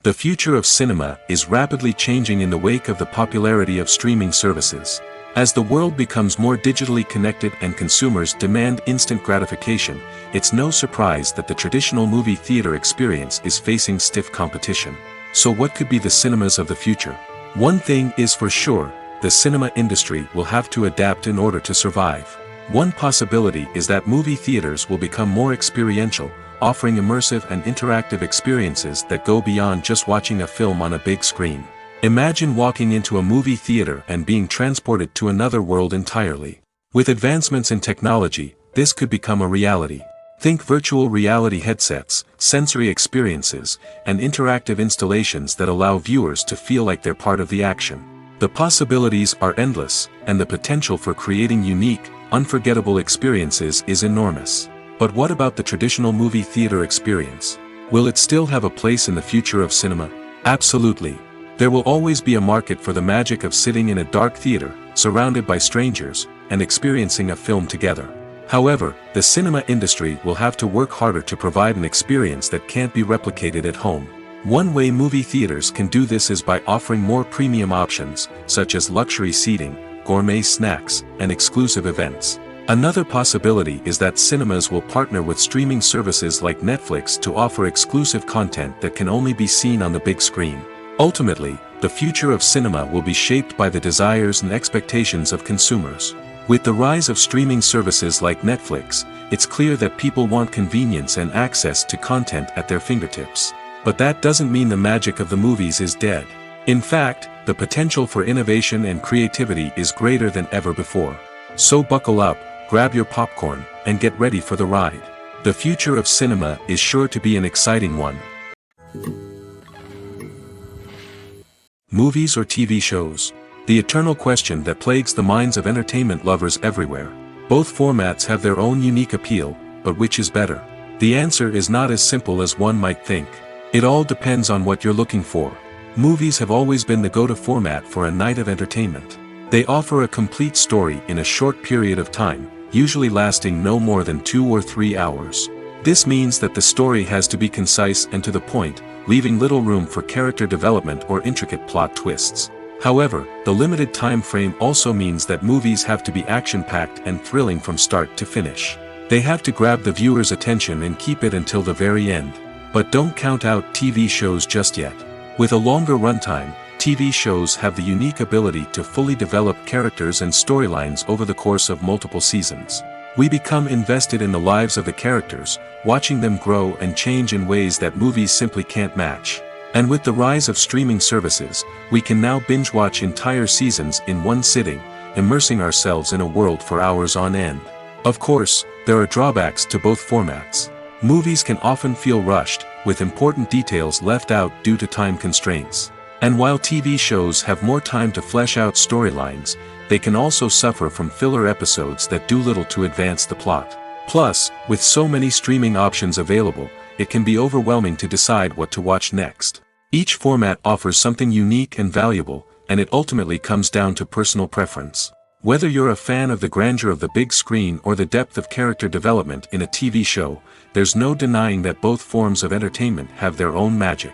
The future of cinema is rapidly changing in the wake of the popularity of streaming services. As the world becomes more digitally connected and consumers demand instant gratification, it's no surprise that the traditional movie theater experience is facing stiff competition. So what could be the cinemas of the future? One thing is for sure, the cinema industry will have to adapt in order to survive. One possibility is that movie theaters will become more experiential, offering immersive and interactive experiences that go beyond just watching a film on a big screen. Imagine walking into a movie theater and being transported to another world entirely. With advancements in technology, this could become a reality. Think virtual reality headsets, sensory experiences, and interactive installations that allow viewers to feel like they're part of the action. The possibilities are endless, and the potential for creating unique, unforgettable experiences is enormous. But what about the traditional movie theater experience? Will it still have a place in the future of cinema? Absolutely. There will always be a market for the magic of sitting in a dark theater, surrounded by strangers, and experiencing a film together. However, the cinema industry will have to work harder to provide an experience that can't be replicated at home. One way movie theaters can do this is by offering more premium options, such as luxury seating, gourmet snacks, and exclusive events. Another possibility is that cinemas will partner with streaming services like Netflix to offer exclusive content that can only be seen on the big screen. Ultimately, the future of cinema will be shaped by the desires and expectations of consumers. With the rise of streaming services like Netflix, it's clear that people want convenience and access to content at their fingertips. But that doesn't mean the magic of the movies is dead. In fact, the potential for innovation and creativity is greater than ever before. So buckle up, grab your popcorn, and get ready for the ride. The future of cinema is sure to be an exciting one. Movies or TV shows? The eternal question that plagues the minds of entertainment lovers everywhere. Both formats have their own unique appeal, but which is better? The answer is not as simple as one might think. It all depends on what you're looking for. Movies have always been the go-to format for a night of entertainment. They offer a complete story in a short period of time, usually lasting no more than 2 or 3 hours. This means that the story has to be concise and to the point, leaving little room for character development or intricate plot twists. However, the limited time frame also means that movies have to be action-packed and thrilling from start to finish. They have to grab the viewer's attention and keep it until the very end. But don't count out TV shows just yet. With a longer runtime, TV shows have the unique ability to fully develop characters and storylines over the course of multiple seasons. We become invested in the lives of the characters, watching them grow and change in ways that movies simply can't match. And with the rise of streaming services, we can now binge-watch entire seasons in one sitting, immersing ourselves in a world for hours on end. Of course, there are drawbacks to both formats. Movies can often feel rushed, with important details left out due to time constraints. And while TV shows have more time to flesh out storylines, they can also suffer from filler episodes that do little to advance the plot. Plus, with so many streaming options available, it can be overwhelming to decide what to watch next. Each format offers something unique and valuable, and it ultimately comes down to personal preference. Whether you're a fan of the grandeur of the big screen or the depth of character development in a TV show, there's no denying that both forms of entertainment have their own magic.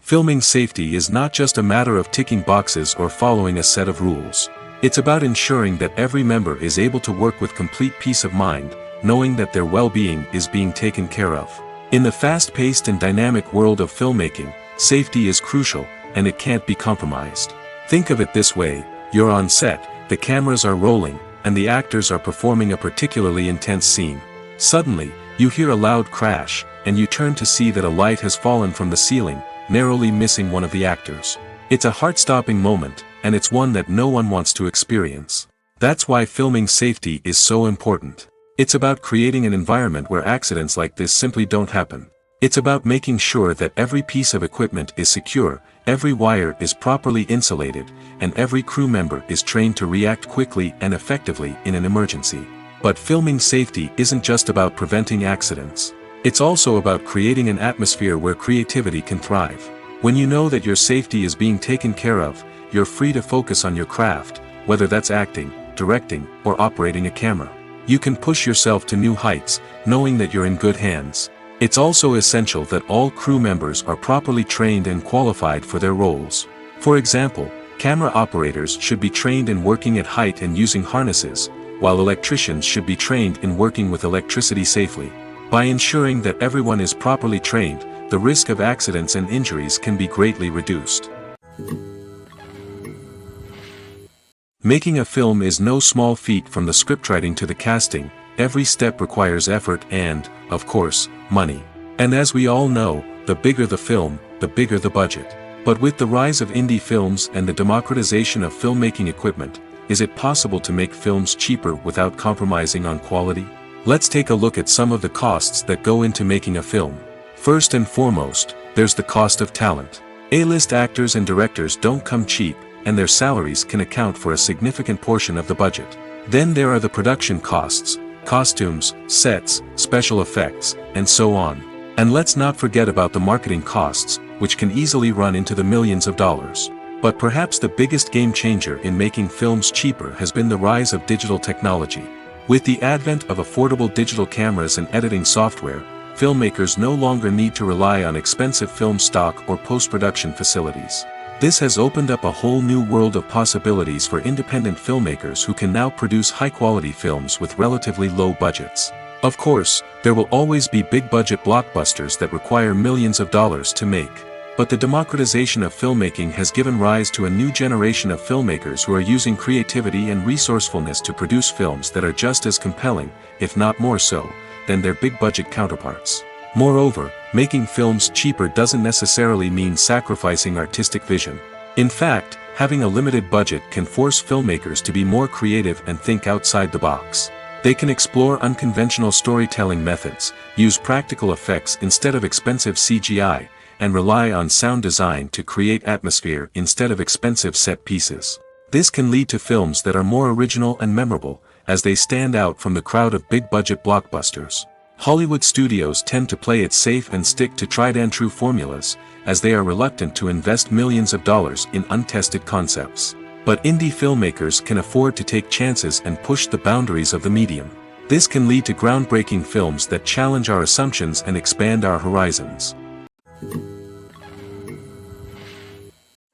Filming safety is not just a matter of ticking boxes or following a set of rules. It's about ensuring that every member is able to work with complete peace of mind, knowing that their well-being is being taken care of. In the fast-paced and dynamic world of filmmaking, safety is crucial, and it can't be compromised. Think of it this way: you're on set, the cameras are rolling, and the actors are performing a particularly intense scene. Suddenly, you hear a loud crash, and you turn to see that a light has fallen from the ceiling, narrowly missing one of the actors. It's a heart-stopping moment, and it's one that no one wants to experience. That's why filming safety is so important. It's about creating an environment where accidents like this simply don't happen. It's about making sure that every piece of equipment is secure, every wire is properly insulated, and every crew member is trained to react quickly and effectively in an emergency. But filming safety isn't just about preventing accidents. It's also about creating an atmosphere where creativity can thrive. When you know that your safety is being taken care of, you're free to focus on your craft, whether that's acting, directing, or operating a camera. You can push yourself to new heights, knowing that you're in good hands. It's also essential that all crew members are properly trained and qualified for their roles. For example, camera operators should be trained in working at height and using harnesses, while electricians should be trained in working with electricity safely. By ensuring that everyone is properly trained, the risk of accidents and injuries can be greatly reduced. Making a film is no small feat. From the scriptwriting to the casting, every step requires effort and, of course, money. And as we all know, the bigger the film, the bigger the budget. But with the rise of indie films and the democratization of filmmaking equipment, is it possible to make films cheaper without compromising on quality? Let's take a look at some of the costs that go into making a film. First and foremost, there's the cost of talent. A-list actors and directors don't come cheap, and their salaries can account for a significant portion of the budget. Then there are the production costs, costumes, sets, special effects, and so on. And let's not forget about the marketing costs, which can easily run into the millions of dollars. But perhaps the biggest game changer in making films cheaper has been the rise of digital technology. With the advent of affordable digital cameras and editing software, filmmakers no longer need to rely on expensive film stock or post-production facilities. This has opened up a whole new world of possibilities for independent filmmakers who can now produce high-quality films with relatively low budgets. Of course, there will always be big-budget blockbusters that require millions of dollars to make. But the democratization of filmmaking has given rise to a new generation of filmmakers who are using creativity and resourcefulness to produce films that are just as compelling, if not more so, than their big-budget counterparts. Moreover, making films cheaper doesn't necessarily mean sacrificing artistic vision. In fact, having a limited budget can force filmmakers to be more creative and think outside the box. They can explore unconventional storytelling methods, use practical effects instead of expensive CGI, and rely on sound design to create atmosphere instead of expensive set pieces. This can lead to films that are more original and memorable, as they stand out from the crowd of big-budget blockbusters. Hollywood studios tend to play it safe and stick to tried-and-true formulas, as they are reluctant to invest millions of dollars in untested concepts. But indie filmmakers can afford to take chances and push the boundaries of the medium. This can lead to groundbreaking films that challenge our assumptions and expand our horizons.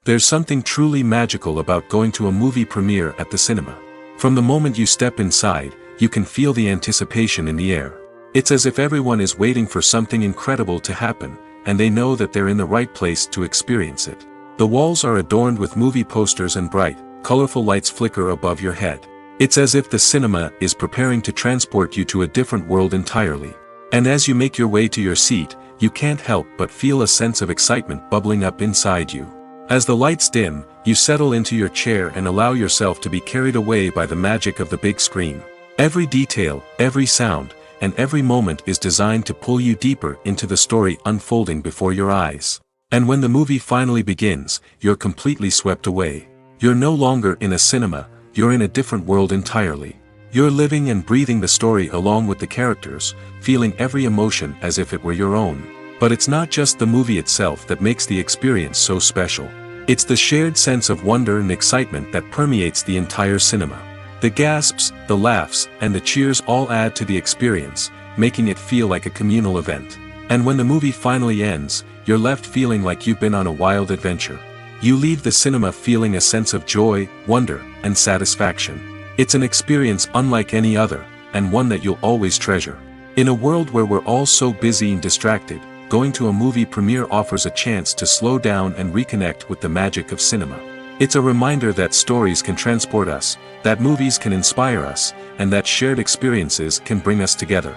There's something truly magical about going to a movie premiere at the cinema. From the moment you step inside, you can feel the anticipation in the air. It's as if everyone is waiting for something incredible to happen, and they know that they're in the right place to experience it. The walls are adorned with movie posters and bright, colorful lights flicker above your head. It's as if the cinema is preparing to transport you to a different world entirely. And as you make your way to your seat, you can't help but feel a sense of excitement bubbling up inside you. As the lights dim, you settle into your chair and allow yourself to be carried away by the magic of the big screen. Every detail, every sound, and every moment is designed to pull you deeper into the story unfolding before your eyes. And when the movie finally begins, you're completely swept away. You're no longer in a cinema, you're in a different world entirely. You're living and breathing the story along with the characters, feeling every emotion as if it were your own. But it's not just the movie itself that makes the experience so special. It's the shared sense of wonder and excitement that permeates the entire cinema. The gasps, the laughs, and the cheers all add to the experience, making it feel like a communal event. And when the movie finally ends, you're left feeling like you've been on a wild adventure. You leave the cinema feeling a sense of joy, wonder, and satisfaction. It's an experience unlike any other, and one that you'll always treasure. In a world where we're all so busy and distracted, going to a movie premiere offers a chance to slow down and reconnect with the magic of cinema. It's a reminder that stories can transport us, that movies can inspire us, and that shared experiences can bring us together.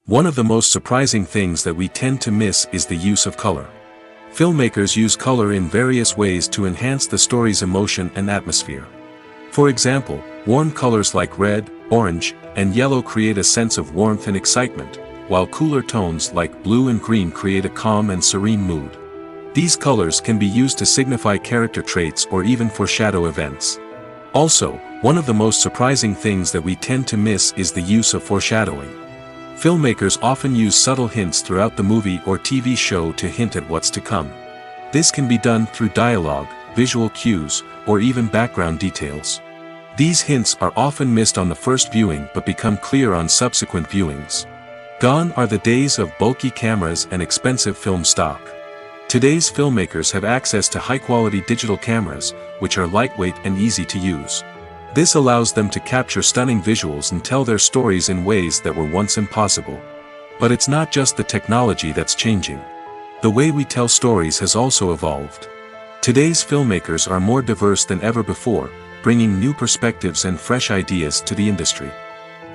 One of the most surprising things that we tend to miss is the use of color. Filmmakers use color in various ways to enhance the story's emotion and atmosphere. For example, warm colors like red, orange, and yellow create a sense of warmth and excitement, while cooler tones like blue and green create a calm and serene mood. These colors can be used to signify character traits or even foreshadow events. Also, one of the most surprising things that we tend to miss is the use of foreshadowing. Filmmakers often use subtle hints throughout the movie or TV show to hint at what's to come. This can be done through dialogue, visual cues, or even background details. These hints are often missed on the first viewing but become clear on subsequent viewings. Gone are the days of bulky cameras and expensive film stock. Today's filmmakers have access to high-quality digital cameras, which are lightweight and easy to use. This allows them to capture stunning visuals and tell their stories in ways that were once impossible. But it's not just the technology that's changing. The way we tell stories has also evolved. Today's filmmakers are more diverse than ever before, bringing new perspectives and fresh ideas to the industry.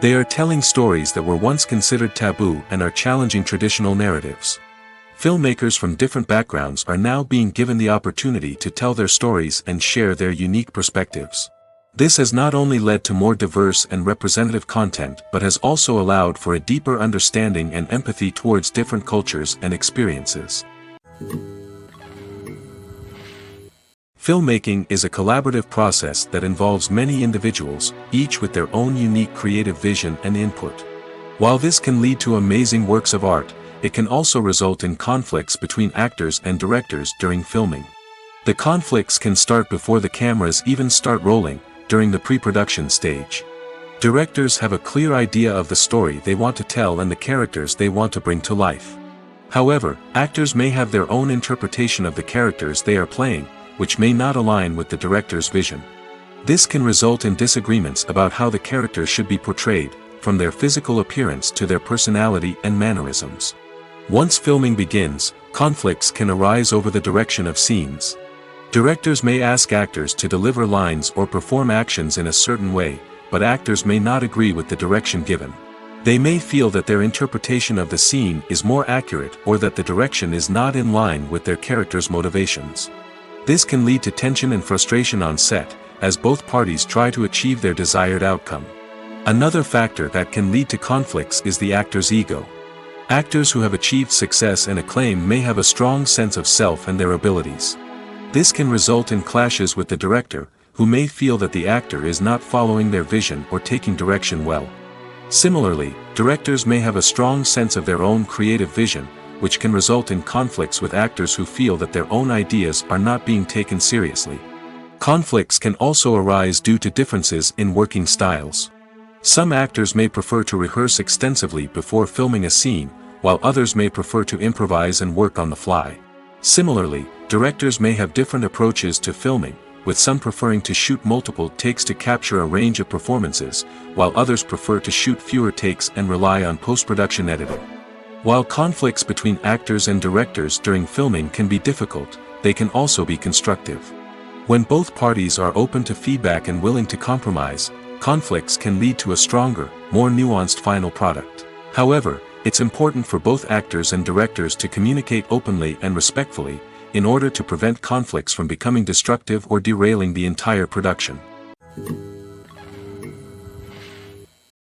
They are telling stories that were once considered taboo and are challenging traditional narratives. Filmmakers from different backgrounds are now being given the opportunity to tell their stories and share their unique perspectives. This has not only led to more diverse and representative content but has also allowed for a deeper understanding and empathy towards different cultures and experiences. Filmmaking is a collaborative process that involves many individuals, each with their own unique creative vision and input. While this can lead to amazing works of art, it can also result in conflicts between actors and directors during filming. The conflicts can start before the cameras even start rolling, during the pre-production stage. Directors have a clear idea of the story they want to tell and the characters they want to bring to life. However, actors may have their own interpretation of the characters they are playing, which may not align with the director's vision. This can result in disagreements about how the characters should be portrayed, from their physical appearance to their personality and mannerisms. Once filming begins, conflicts can arise over the direction of scenes. Directors may ask actors to deliver lines or perform actions in a certain way, but actors may not agree with the direction given. They may feel that their interpretation of the scene is more accurate or that the direction is not in line with their character's motivations. This can lead to tension and frustration on set, as both parties try to achieve their desired outcome. Another factor that can lead to conflicts is the actor's ego. Actors who have achieved success and acclaim may have a strong sense of self and their abilities. This can result in clashes with the director, who may feel that the actor is not following their vision or taking direction well. Similarly, directors may have a strong sense of their own creative vision, which can result in conflicts with actors who feel that their own ideas are not being taken seriously. Conflicts can also arise due to differences in working styles. Some actors may prefer to rehearse extensively before filming a scene, while others may prefer to improvise and work on the fly. Similarly, directors may have different approaches to filming, with some preferring to shoot multiple takes to capture a range of performances, while others prefer to shoot fewer takes and rely on post-production editing. While conflicts between actors and directors during filming can be difficult, they can also be constructive. When both parties are open to feedback and willing to compromise, conflicts can lead to a stronger, more nuanced final product. However, it's important for both actors and directors to communicate openly and respectfully, in order to prevent conflicts from becoming destructive or derailing the entire production.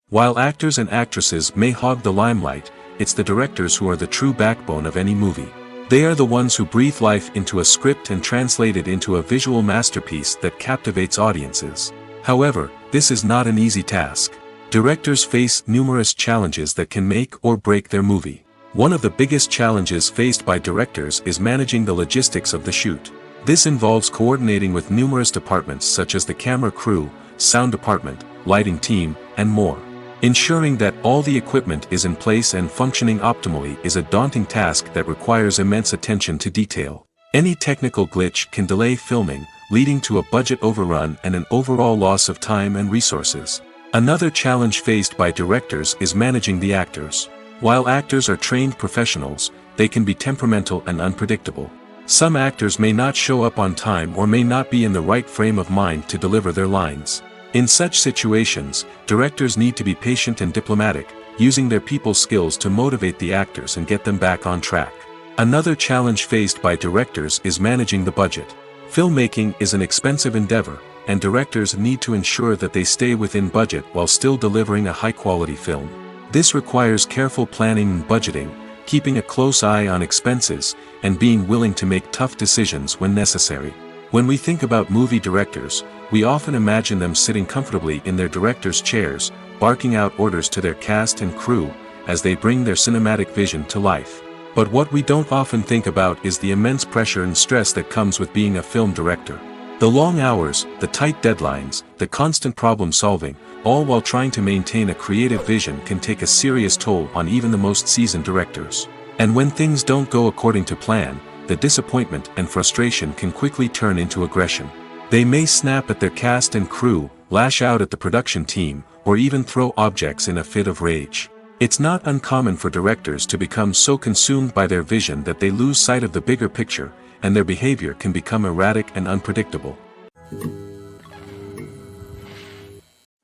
While actors and actresses may hog the limelight, it's the directors who are the true backbone of any movie. They are the ones who breathe life into a script and translate it into a visual masterpiece that captivates audiences. However, this is not an easy task. Directors face numerous challenges that can make or break their movie. One of the biggest challenges faced by directors is managing the logistics of the shoot. This involves coordinating with numerous departments such as the camera crew, sound department, lighting team, and more. Ensuring that all the equipment is in place and functioning optimally is a daunting task that requires immense attention to detail. Any technical glitch can delay filming, leading to a budget overrun and an overall loss of time and resources. Another challenge faced by directors is managing the actors. While actors are trained professionals, they can be temperamental and unpredictable. Some actors may not show up on time or may not be in the right frame of mind to deliver their lines. In such situations, directors need to be patient and diplomatic, using their people skills to motivate the actors and get them back on track. Another challenge faced by directors is managing the budget. Filmmaking is an expensive endeavor, and directors need to ensure that they stay within budget while still delivering a high-quality film. This requires careful planning and budgeting, keeping a close eye on expenses, and being willing to make tough decisions when necessary. When we think about movie directors, we often imagine them sitting comfortably in their director's chairs, barking out orders to their cast and crew, as they bring their cinematic vision to life. But what we don't often think about is the immense pressure and stress that comes with being a film director. The long hours, the tight deadlines, the constant problem solving, all while trying to maintain a creative vision can take a serious toll on even the most seasoned directors. And when things don't go according to plan, the disappointment and frustration can quickly turn into aggression. They may snap at their cast and crew, lash out at the production team, or even throw objects in a fit of rage. It's not uncommon for directors to become so consumed by their vision that they lose sight of the bigger picture, and their behavior can become erratic and unpredictable.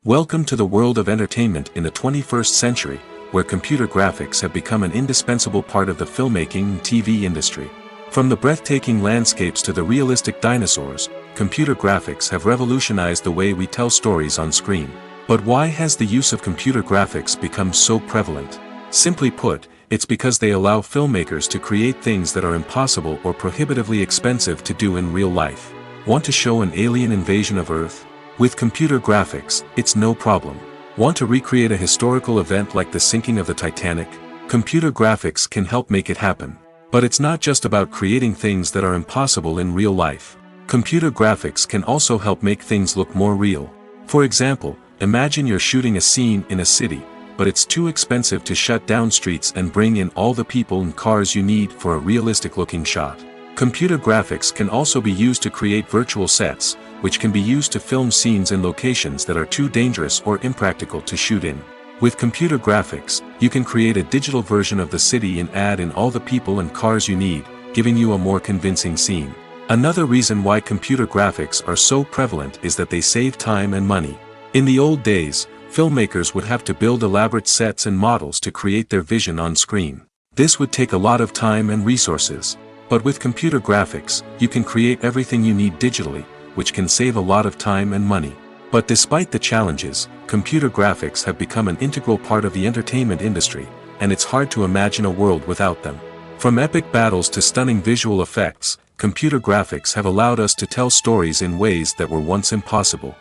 Welcome to the world of entertainment in the 21st century, where computer graphics have become an indispensable part of the filmmaking and TV industry. From the breathtaking landscapes to the realistic dinosaurs, computer graphics have revolutionized the way we tell stories on screen. But why has the use of computer graphics become so prevalent? Simply put, it's because they allow filmmakers to create things that are impossible or prohibitively expensive to do in real life. Want to show an alien invasion of Earth? With computer graphics, it's no problem. Want to recreate a historical event like the sinking of the Titanic? Computer graphics can help make it happen. But it's not just about creating things that are impossible in real life. Computer graphics can also help make things look more real. For example, imagine you're shooting a scene in a city, but it's too expensive to shut down streets and bring in all the people and cars you need for a realistic-looking shot. Computer graphics can also be used to create virtual sets, which can be used to film scenes in locations that are too dangerous or impractical to shoot in. With computer graphics, you can create a digital version of the city and add in all the people and cars you need, giving you a more convincing scene. Another reason why computer graphics are so prevalent is that they save time and money. In the old days, filmmakers would have to build elaborate sets and models to create their vision on screen. This would take a lot of time and resources. But with computer graphics, you can create everything you need digitally, which can save a lot of time and money. But despite the challenges, computer graphics have become an integral part of the entertainment industry, and it's hard to imagine a world without them. From epic battles to stunning visual effects, computer graphics have allowed us to tell stories in ways that were once impossible.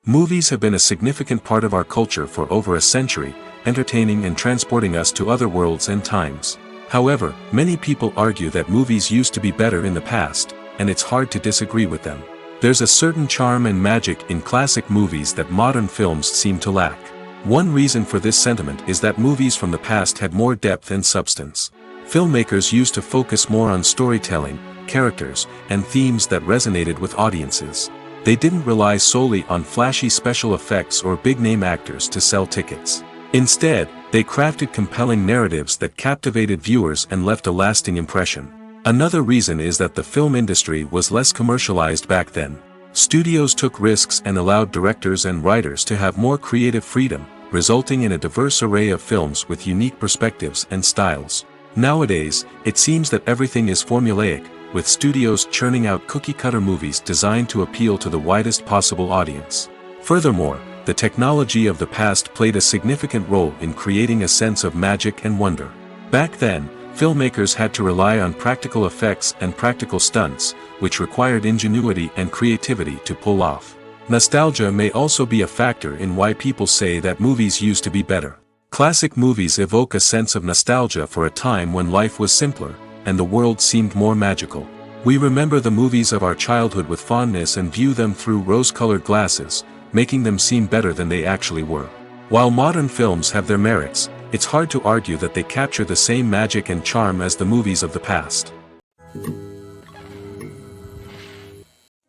Movies have been a significant part of our culture for over a century, entertaining and transporting us to other worlds and times. However, many people argue that movies used to be better in the past, and it's hard to disagree with them. There's a certain charm and magic in classic movies that modern films seem to lack. One reason for this sentiment is that movies from the past had more depth and substance. Filmmakers used to focus more on storytelling, characters, and themes that resonated with audiences. They didn't rely solely on flashy special effects or big-name actors to sell tickets. Instead, they crafted compelling narratives that captivated viewers and left a lasting impression. Another reason is that the film industry was less commercialized back then. Studios took risks and allowed directors and writers to have more creative freedom, resulting in a diverse array of films with unique perspectives and styles. Nowadays, it seems that everything is formulaic, with studios churning out cookie-cutter movies designed to appeal to the widest possible audience. Furthermore, the technology of the past played a significant role in creating a sense of magic and wonder. Back then, filmmakers had to rely on practical effects and practical stunts, which required ingenuity and creativity to pull off. Nostalgia may also be a factor in why people say that movies used to be better. Classic movies evoke a sense of nostalgia for a time when life was simpler, and the world seemed more magical. We remember the movies of our childhood with fondness and view them through rose-colored glasses, making them seem better than they actually were. While modern films have their merits, it's hard to argue that they capture the same magic and charm as the movies of the past.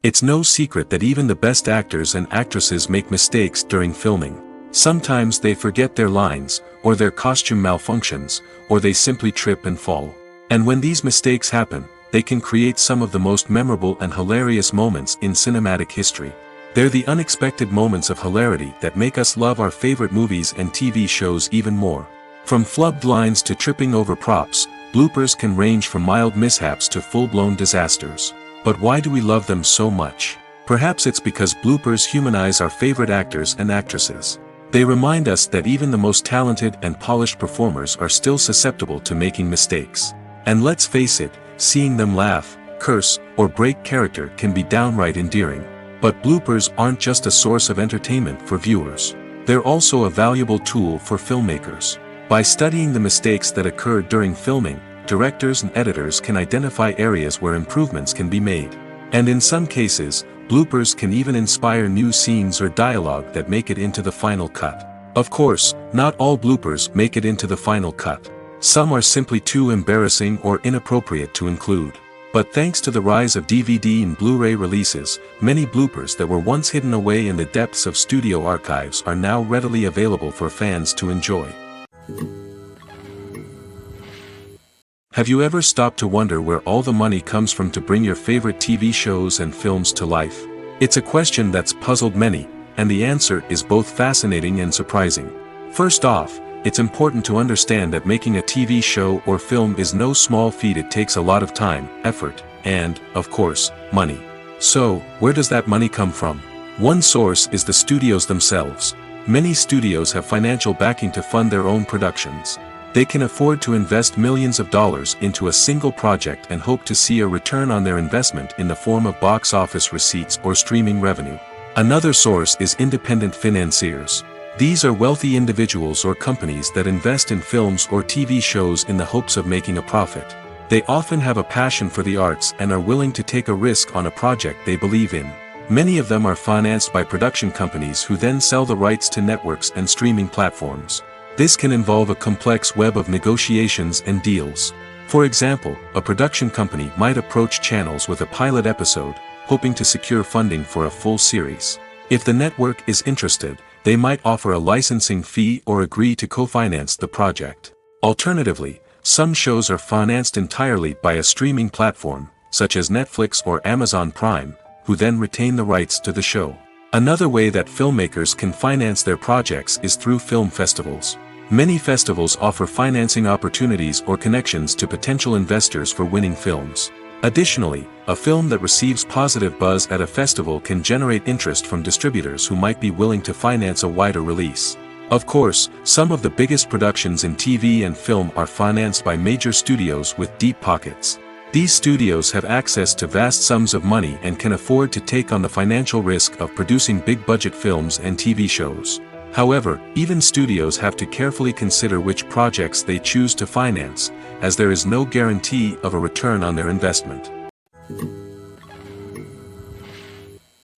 It's no secret that even the best actors and actresses make mistakes during filming. Sometimes they forget their lines, or their costume malfunctions, or they simply trip and fall. And when these mistakes happen, they can create some of the most memorable and hilarious moments in cinematic history. They're the unexpected moments of hilarity that make us love our favorite movies and TV shows even more. From flubbed lines to tripping over props, bloopers can range from mild mishaps to full-blown disasters. But why do we love them so much? Perhaps it's because bloopers humanize our favorite actors and actresses. They remind us that even the most talented and polished performers are still susceptible to making mistakes. And let's face it, seeing them laugh, curse, or break character can be downright endearing. But bloopers aren't just a source of entertainment for viewers. They're also a valuable tool for filmmakers. By studying the mistakes that occurred during filming, directors and editors can identify areas where improvements can be made. And in some cases, bloopers can even inspire new scenes or dialogue that make it into the final cut. Of course, not all bloopers make it into the final cut. Some are simply too embarrassing or inappropriate to include. But thanks to the rise of DVD and Blu-ray releases, many bloopers that were once hidden away in the depths of studio archives are now readily available for fans to enjoy. Have you ever stopped to wonder where all the money comes from to bring your favorite TV shows and films to life? It's a question that's puzzled many, and the answer is both fascinating and surprising. First off, it's important to understand that making a TV show or film is no small feat. It takes a lot of time, effort, and, of course, money. So, where does that money come from? One source is the studios themselves. Many studios have financial backing to fund their own productions. They can afford to invest millions of dollars into a single project and hope to see a return on their investment in the form of box office receipts or streaming revenue. Another source is independent financiers. These are wealthy individuals or companies that invest in films or TV shows in the hopes of making a profit. They often have a passion for the arts and are willing to take a risk on a project they believe in. Many of them are financed by production companies who then sell the rights to networks and streaming platforms. This can involve a complex web of negotiations and deals. For example, a production company might approach channels with a pilot episode, hoping to secure funding for a full series. If the network is interested, they might offer a licensing fee or agree to co-finance the project. Alternatively, some shows are financed entirely by a streaming platform, such as Netflix or Amazon Prime, who then retain the rights to the show. Another way that filmmakers can finance their projects is through film festivals. Many festivals offer financing opportunities or connections to potential investors for winning films. Additionally, a film that receives positive buzz at a festival can generate interest from distributors who might be willing to finance a wider release. Of course, some of the biggest productions in TV and film are financed by major studios with deep pockets. These studios have access to vast sums of money and can afford to take on the financial risk of producing big-budget films and TV shows. However, even studios have to carefully consider which projects they choose to finance, as there is no guarantee of a return on their investment.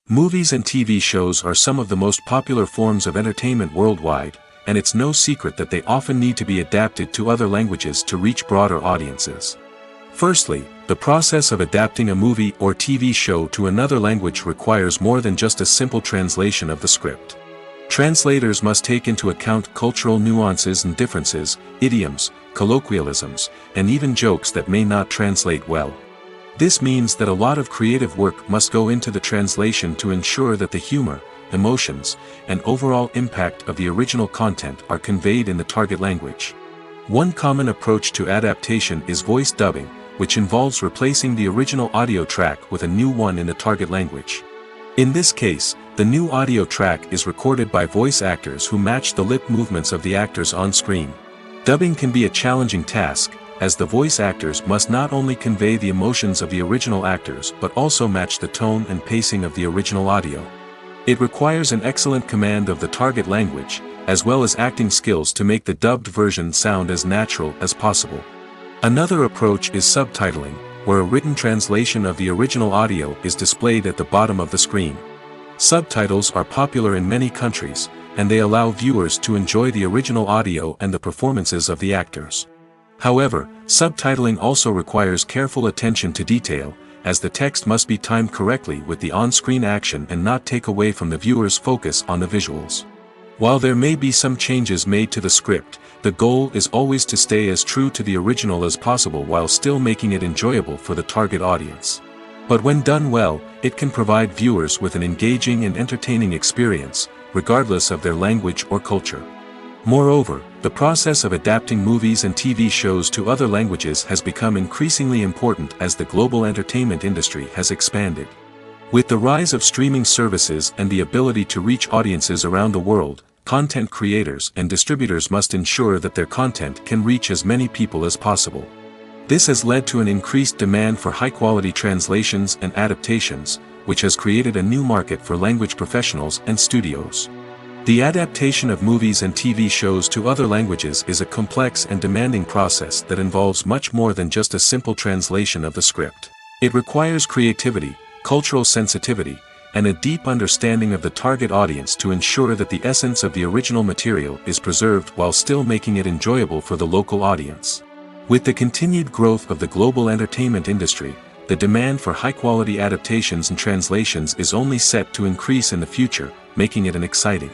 Movies and TV shows are some of the most popular forms of entertainment worldwide, and it's no secret that they often need to be adapted to other languages to reach broader audiences. Firstly, the process of adapting a movie or TV show to another language requires more than just a simple translation of the script. Translators must take into account cultural nuances and differences, idioms, colloquialisms, and even jokes that may not translate well. This means that a lot of creative work must go into the translation to ensure that the humor, emotions, and overall impact of the original content are conveyed in the target language. One common approach to adaptation is voice dubbing, which involves replacing the original audio track with a new one in the target language. In this case, the new audio track is recorded by voice actors who match the lip movements of the actors on screen. Dubbing can be a challenging task, as the voice actors must not only convey the emotions of the original actors but also match the tone and pacing of the original audio. It requires an excellent command of the target language, as well as acting skills to make the dubbed version sound as natural as possible. Another approach is subtitling, where a written translation of the original audio is displayed at the bottom of the screen. Subtitles are popular in many countries, and they allow viewers to enjoy the original audio and the performances of the actors. However, subtitling also requires careful attention to detail, as the text must be timed correctly with the on-screen action and not take away from the viewer's focus on the visuals. While there may be some changes made to the script, the goal is always to stay as true to the original as possible while still making it enjoyable for the target audience. But when done well, it can provide viewers with an engaging and entertaining experience, regardless of their language or culture. Moreover, the process of adapting movies and TV shows to other languages has become increasingly important as the global entertainment industry has expanded. With the rise of streaming services and the ability to reach audiences around the world, content creators and distributors must ensure that their content can reach as many people as possible. This has led to an increased demand for high-quality translations and adaptations, which has created a new market for language professionals and studios. The adaptation of movies and TV shows to other languages is a complex and demanding process that involves much more than just a simple translation of the script. It requires creativity, cultural sensitivity, and a deep understanding of the target audience to ensure that the essence of the original material is preserved while still making it enjoyable for the local audience. With the continued growth of the global entertainment industry, the demand for high-quality adaptations and translations is only set to increase in the future, making it an exciting.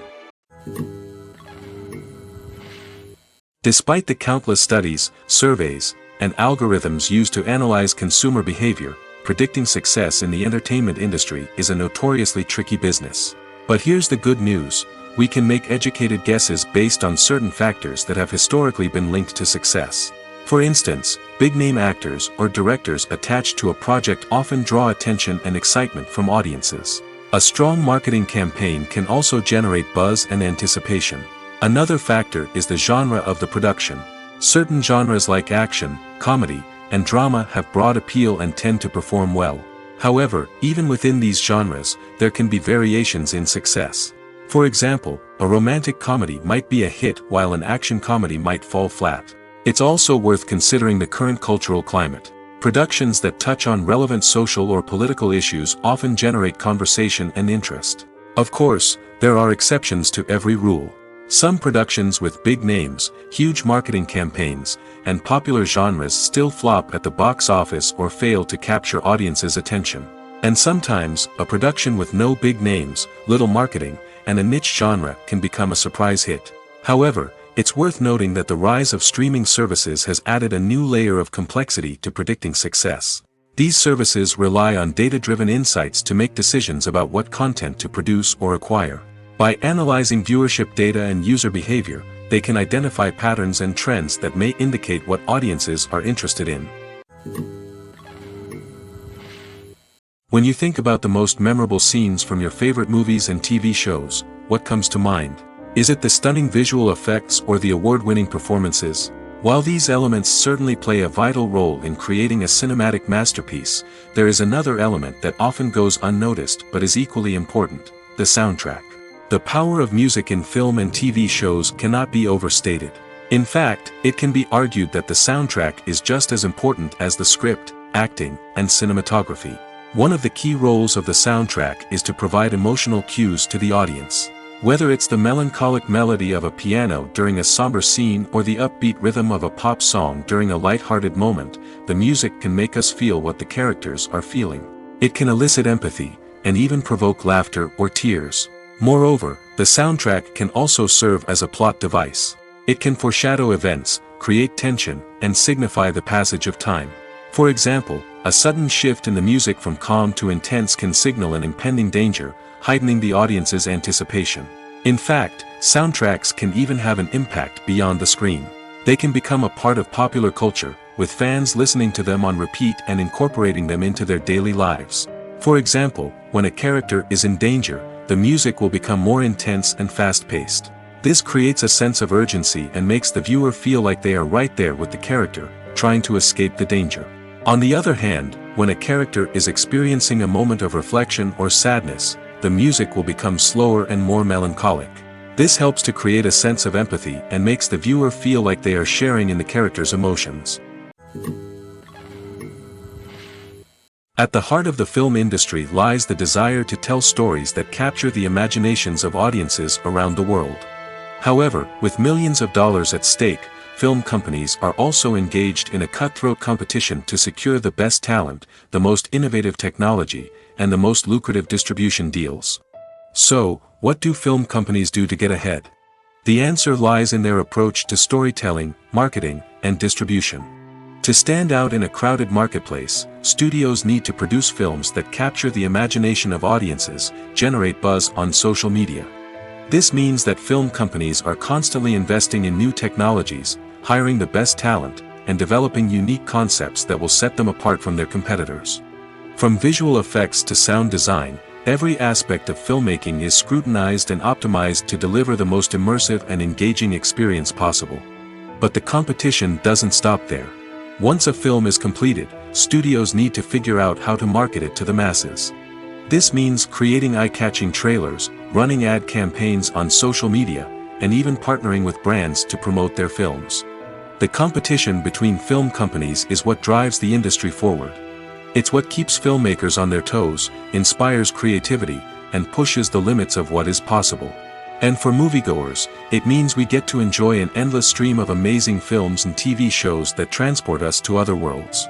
Despite the countless studies, surveys, and algorithms used to analyze consumer behavior, predicting success in the entertainment industry is a notoriously tricky business. But here's the good news: we can make educated guesses based on certain factors that have historically been linked to success. For instance, big-name actors or directors attached to a project often draw attention and excitement from audiences. A strong marketing campaign can also generate buzz and anticipation. Another factor is the genre of the production. Certain genres like action, comedy, and drama have broad appeal and tend to perform well. However, even within these genres, there can be variations in success. For example, a romantic comedy might be a hit while an action comedy might fall flat. It's also worth considering the current cultural climate. Productions that touch on relevant social or political issues often generate conversation and interest. Of course, there are exceptions to every rule. Some productions with big names, huge marketing campaigns, and popular genres still flop at the box office or fail to capture audiences' attention. And sometimes, a production with no big names, little marketing, and a niche genre can become a surprise hit. However, it's worth noting that the rise of streaming services has added a new layer of complexity to predicting success. These services rely on data-driven insights to make decisions about what content to produce or acquire. By analyzing viewership data and user behavior, they can identify patterns and trends that may indicate what audiences are interested in. When you think about the most memorable scenes from your favorite movies and TV shows, what comes to mind? Is it the stunning visual effects or the award-winning performances? While these elements certainly play a vital role in creating a cinematic masterpiece, there is another element that often goes unnoticed but is equally important: the soundtrack. The power of music in film and TV shows cannot be overstated. In fact, it can be argued that the soundtrack is just as important as the script, acting, and cinematography. One of the key roles of the soundtrack is to provide emotional cues to the audience. Whether it's the melancholic melody of a piano during a somber scene or the upbeat rhythm of a pop song during a light-hearted moment, the music can make us feel what the characters are feeling. It can elicit empathy, and even provoke laughter or tears. Moreover, the soundtrack can also serve as a plot device. It can foreshadow events, create tension, and signify the passage of time. For example, a sudden shift in the music from calm to intense can signal an impending danger, heightening the audience's anticipation. In fact, soundtracks can even have an impact beyond the screen. They can become a part of popular culture, with fans listening to them on repeat and incorporating them into their daily lives. For example, when a character is in danger, the music will become more intense and fast-paced. This creates a sense of urgency and makes the viewer feel like they are right there with the character, trying to escape the danger. On the other hand, when a character is experiencing a moment of reflection or sadness, the music will become slower and more melancholic. This helps to create a sense of empathy and makes the viewer feel like they are sharing in the character's emotions. At the heart of the film industry lies the desire to tell stories that capture the imaginations of audiences around the world. However, with millions of dollars at stake, film companies are also engaged in a cutthroat competition to secure the best talent, the most innovative technology, and the most lucrative distribution deals. So, what do film companies do to get ahead? The answer lies in their approach to storytelling, marketing, and distribution. To stand out in a crowded marketplace, studios need to produce films that capture the imagination of audiences, generate buzz on social media. This means that film companies are constantly investing in new technologies, hiring the best talent, and developing unique concepts that will set them apart from their competitors. From visual effects to sound design, every aspect of filmmaking is scrutinized and optimized to deliver the most immersive and engaging experience possible. But the competition doesn't stop there. Once a film is completed, studios need to figure out how to market it to the masses. This means creating eye-catching trailers, running ad campaigns on social media, and even partnering with brands to promote their films. The competition between film companies is what drives the industry forward. It's what keeps filmmakers on their toes, inspires creativity, and pushes the limits of what is possible. And for moviegoers, it means we get to enjoy an endless stream of amazing films and TV shows that transport us to other worlds.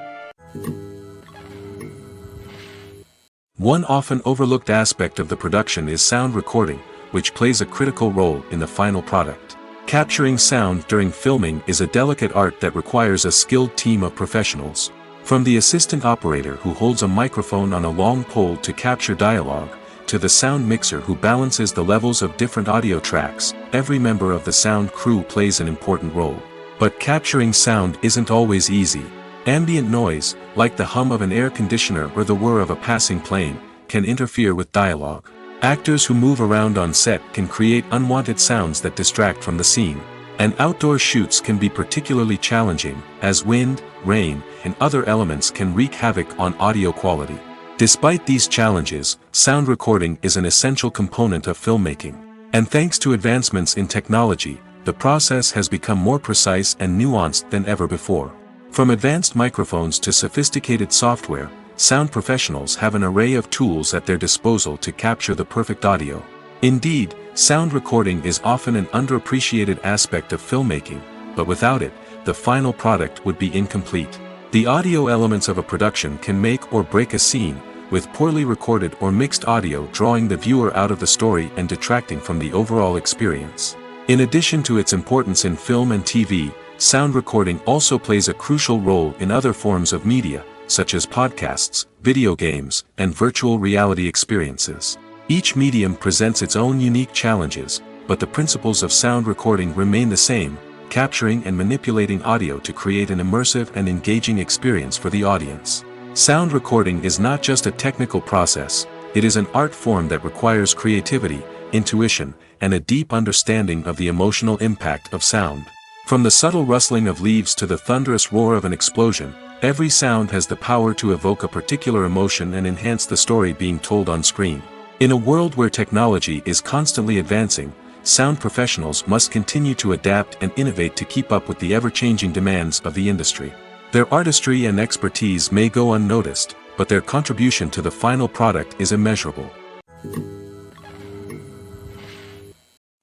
One often overlooked aspect of the production is sound recording, which plays a critical role in the final product. Capturing sound during filming is a delicate art that requires a skilled team of professionals. From the assistant operator who holds a microphone on a long pole to capture dialogue, to the sound mixer who balances the levels of different audio tracks, every member of the sound crew plays an important role. But capturing sound isn't always easy. Ambient noise, like the hum of an air conditioner or the whir of a passing plane, can interfere with dialogue. Actors who move around on set can create unwanted sounds that distract from the scene. And outdoor shoots can be particularly challenging, as wind, rain, and other elements can wreak havoc on audio quality. Despite these challenges, sound recording is an essential component of filmmaking. And thanks to advancements in technology, the process has become more precise and nuanced than ever before. From advanced microphones to sophisticated software, sound professionals have an array of tools at their disposal to capture the perfect audio. Indeed, sound recording is often an underappreciated aspect of filmmaking, but without it, the final product would be incomplete. The audio elements of a production can make or break a scene, with poorly recorded or mixed audio drawing the viewer out of the story and detracting from the overall experience. In addition to its importance in film and TV, sound recording also plays a crucial role in other forms of media, such as podcasts, video games, and virtual reality experiences. Each medium presents its own unique challenges, but the principles of sound recording remain the same: capturing and manipulating audio to create an immersive and engaging experience for the audience. Sound recording is not just a technical process, it is an art form that requires creativity, intuition, and a deep understanding of the emotional impact of sound. From the subtle rustling of leaves to the thunderous roar of an explosion, every sound has the power to evoke a particular emotion and enhance the story being told on screen. In a world where technology is constantly advancing, sound professionals must continue to adapt and innovate to keep up with the ever-changing demands of the industry. Their artistry and expertise may go unnoticed, but their contribution to the final product is immeasurable.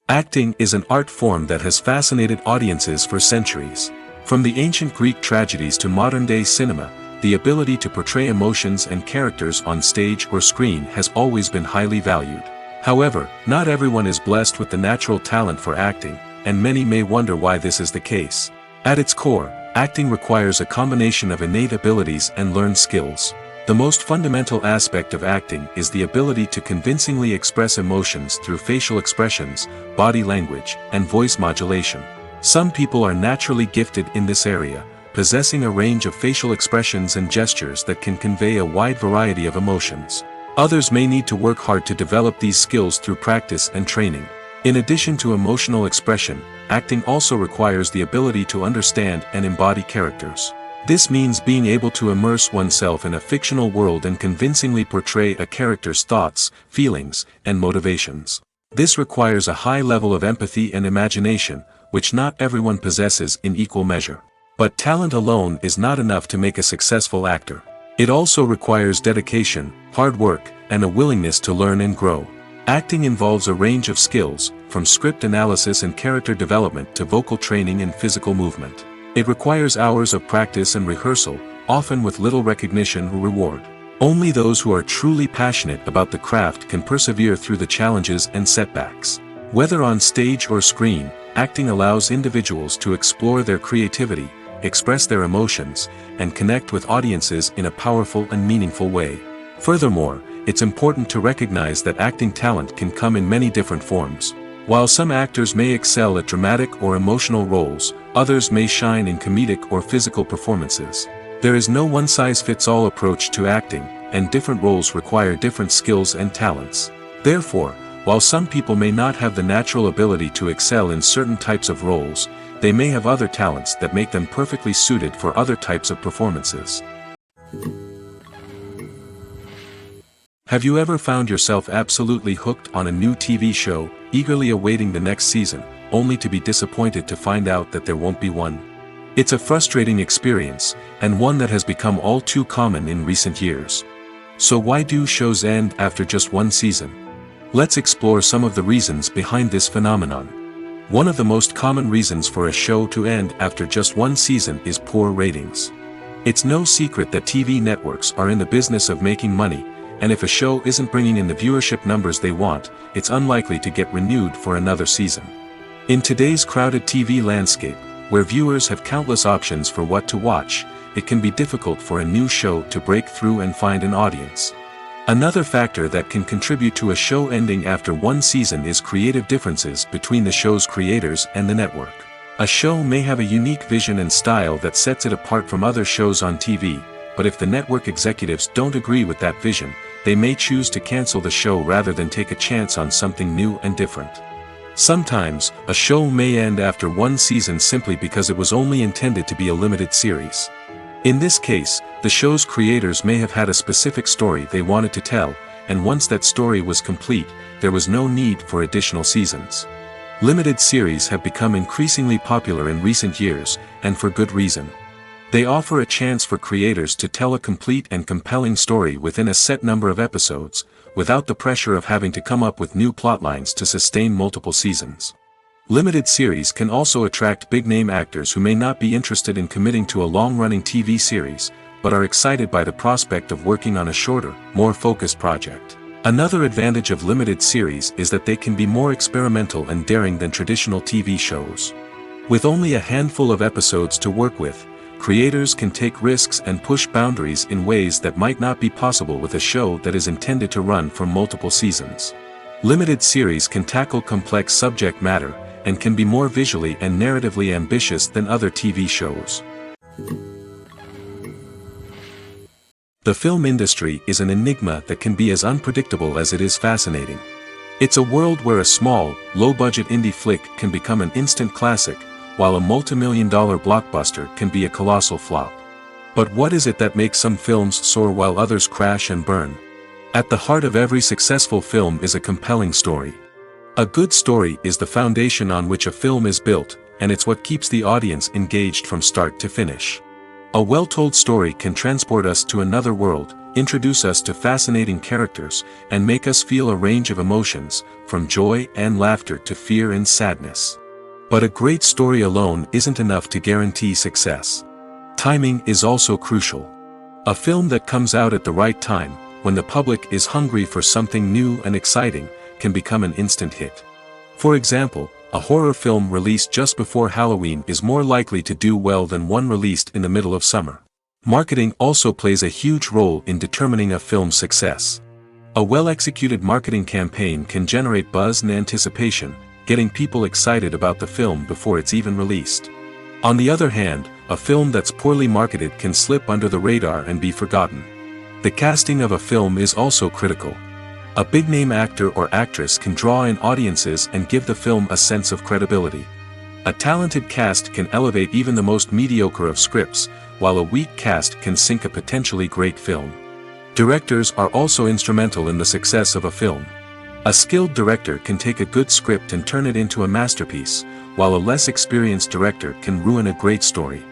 Acting is an art form that has fascinated audiences for centuries. From the ancient Greek tragedies to modern-day cinema, the ability to portray emotions and characters on stage or screen has always been highly valued. However, not everyone is blessed with the natural talent for acting, and many may wonder why this is the case. At its core, acting requires a combination of innate abilities and learned skills. The most fundamental aspect of acting is the ability to convincingly express emotions through facial expressions, body language, and voice modulation. Some people are naturally gifted in this area, possessing a range of facial expressions and gestures that can convey a wide variety of emotions. Others may need to work hard to develop these skills through practice and training. In addition to emotional expression, acting also requires the ability to understand and embody characters. This means being able to immerse oneself in a fictional world and convincingly portray a character's thoughts, feelings, and motivations. This requires a high level of empathy and imagination, which not everyone possesses in equal measure. But talent alone is not enough to make a successful actor. It also requires dedication, hard work, and a willingness to learn and grow. Acting involves a range of skills, from script analysis and character development to vocal training and physical movement. It requires hours of practice and rehearsal, often with little recognition or reward. Only those who are truly passionate about the craft can persevere through the challenges and setbacks. Whether on stage or screen, acting allows individuals to explore their creativity, express their emotions, and connect with audiences in a powerful and meaningful way. Furthermore, it's important to recognize that acting talent can come in many different forms. While some actors may excel at dramatic or emotional roles, others may shine in comedic or physical performances. There is no one-size-fits-all approach to acting, and different roles require different skills and talents. Therefore, while some people may not have the natural ability to excel in certain types of roles, they may have other talents that make them perfectly suited for other types of performances. Have you ever found yourself absolutely hooked on a new TV show, eagerly awaiting the next season, only to be disappointed to find out that there won't be one? It's a frustrating experience, and one that has become all too common in recent years. So why do shows end after just one season? Let's explore some of the reasons behind this phenomenon. One of the most common reasons for a show to end after just one season is poor ratings. It's no secret that TV networks are in the business of making money, and if a show isn't bringing in the viewership numbers they want, it's unlikely to get renewed for another season. In today's crowded TV landscape, where viewers have countless options for what to watch, it can be difficult for a new show to break through and find an audience. Another factor that can contribute to a show ending after one season is creative differences between the show's creators and the network. A show may have a unique vision and style that sets it apart from other shows on TV, but if the network executives don't agree with that vision, they may choose to cancel the show rather than take a chance on something new and different. Sometimes, a show may end after one season simply because it was only intended to be a limited series. In this case, the show's creators may have had a specific story they wanted to tell, and once that story was complete, there was no need for additional seasons. Limited series have become increasingly popular in recent years, and for good reason. They offer a chance for creators to tell a complete and compelling story within a set number of episodes, without the pressure of having to come up with new plotlines to sustain multiple seasons. Limited series can also attract big-name actors who may not be interested in committing to a long-running TV series, but are excited by the prospect of working on a shorter, more focused project. Another advantage of limited series is that they can be more experimental and daring than traditional TV shows. With only a handful of episodes to work with, creators can take risks and push boundaries in ways that might not be possible with a show that is intended to run for multiple seasons. Limited series can tackle complex subject matter, and can be more visually and narratively ambitious than other TV shows. The film industry is an enigma that can be as unpredictable as it is fascinating. It's a world where a small, low-budget indie flick can become an instant classic, while a multi-million-dollar blockbuster can be a colossal flop. But what is it that makes some films soar while others crash and burn? At the heart of every successful film is a compelling story. A good story is the foundation on which a film is built, and it's what keeps the audience engaged from start to finish. A well-told story can transport us to another world, introduce us to fascinating characters, and make us feel a range of emotions, from joy and laughter to fear and sadness. But a great story alone isn't enough to guarantee success. Timing is also crucial. A film that comes out at the right time, when the public is hungry for something new and exciting, can become an instant hit. For example, a horror film released just before Halloween is more likely to do well than one released in the middle of summer. Marketing also plays a huge role in determining a film's success. A well-executed marketing campaign can generate buzz and anticipation, getting people excited about the film before it's even released. On the other hand, a film that's poorly marketed can slip under the radar and be forgotten. The casting of a film is also critical. A big-name actor or actress can draw in audiences and give the film a sense of credibility. A talented cast can elevate even the most mediocre of scripts, while a weak cast can sink a potentially great film. Directors are also instrumental in the success of a film. A skilled director can take a good script and turn it into a masterpiece, while a less experienced director can ruin a great story.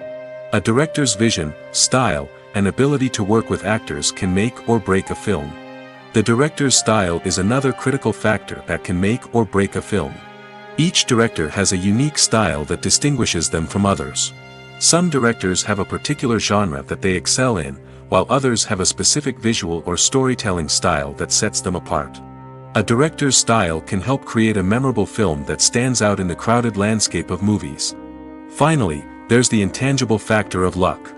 A director's vision, style, and ability to work with actors can make or break a film. The director's style is another critical factor that can make or break a film. Each director has a unique style that distinguishes them from others. Some directors have a particular genre that they excel in, while others have a specific visual or storytelling style that sets them apart. A director's style can help create a memorable film that stands out in the crowded landscape of movies. Finally, there's the intangible factor of luck.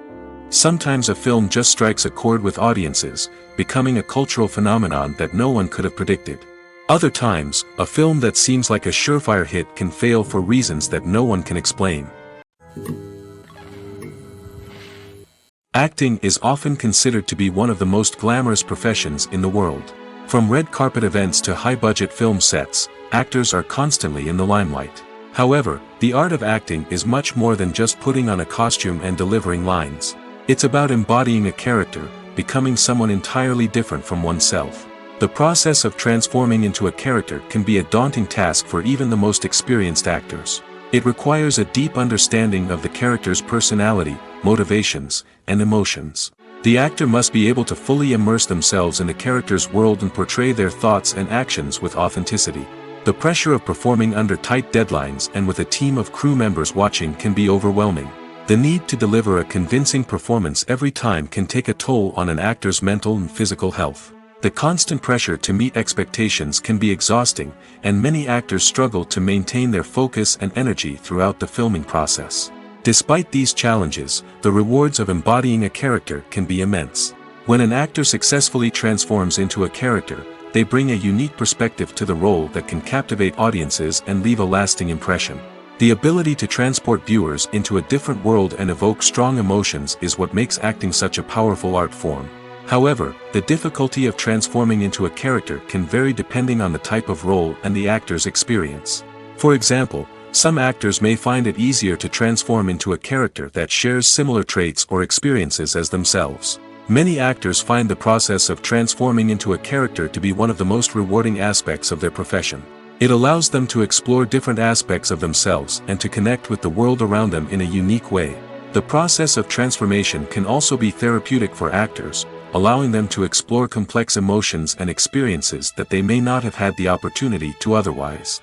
Sometimes a film just strikes a chord with audiences, becoming a cultural phenomenon that no one could have predicted. Other times, a film that seems like a surefire hit can fail for reasons that no one can explain. Acting is often considered to be one of the most glamorous professions in the world. From red carpet events to high-budget film sets, actors are constantly in the limelight. However, the art of acting is much more than just putting on a costume and delivering lines. It's about embodying a character, becoming someone entirely different from oneself. The process of transforming into a character can be a daunting task for even the most experienced actors. It requires a deep understanding of the character's personality, motivations, and emotions. The actor must be able to fully immerse themselves in the character's world and portray their thoughts and actions with authenticity. The pressure of performing under tight deadlines and with a team of crew members watching can be overwhelming. The need to deliver a convincing performance every time can take a toll on an actor's mental and physical health. The constant pressure to meet expectations can be exhausting, and many actors struggle to maintain their focus and energy throughout the filming process. Despite these challenges, the rewards of embodying a character can be immense. When an actor successfully transforms into a character, they bring a unique perspective to the role that can captivate audiences and leave a lasting impression. The ability to transport viewers into a different world and evoke strong emotions is what makes acting such a powerful art form. However, the difficulty of transforming into a character can vary depending on the type of role and the actor's experience. For example, some actors may find it easier to transform into a character that shares similar traits or experiences as themselves. Many actors find the process of transforming into a character to be one of the most rewarding aspects of their profession. It allows them to explore different aspects of themselves and to connect with the world around them in a unique way. The process of transformation can also be therapeutic for actors, allowing them to explore complex emotions and experiences that they may not have had the opportunity to otherwise.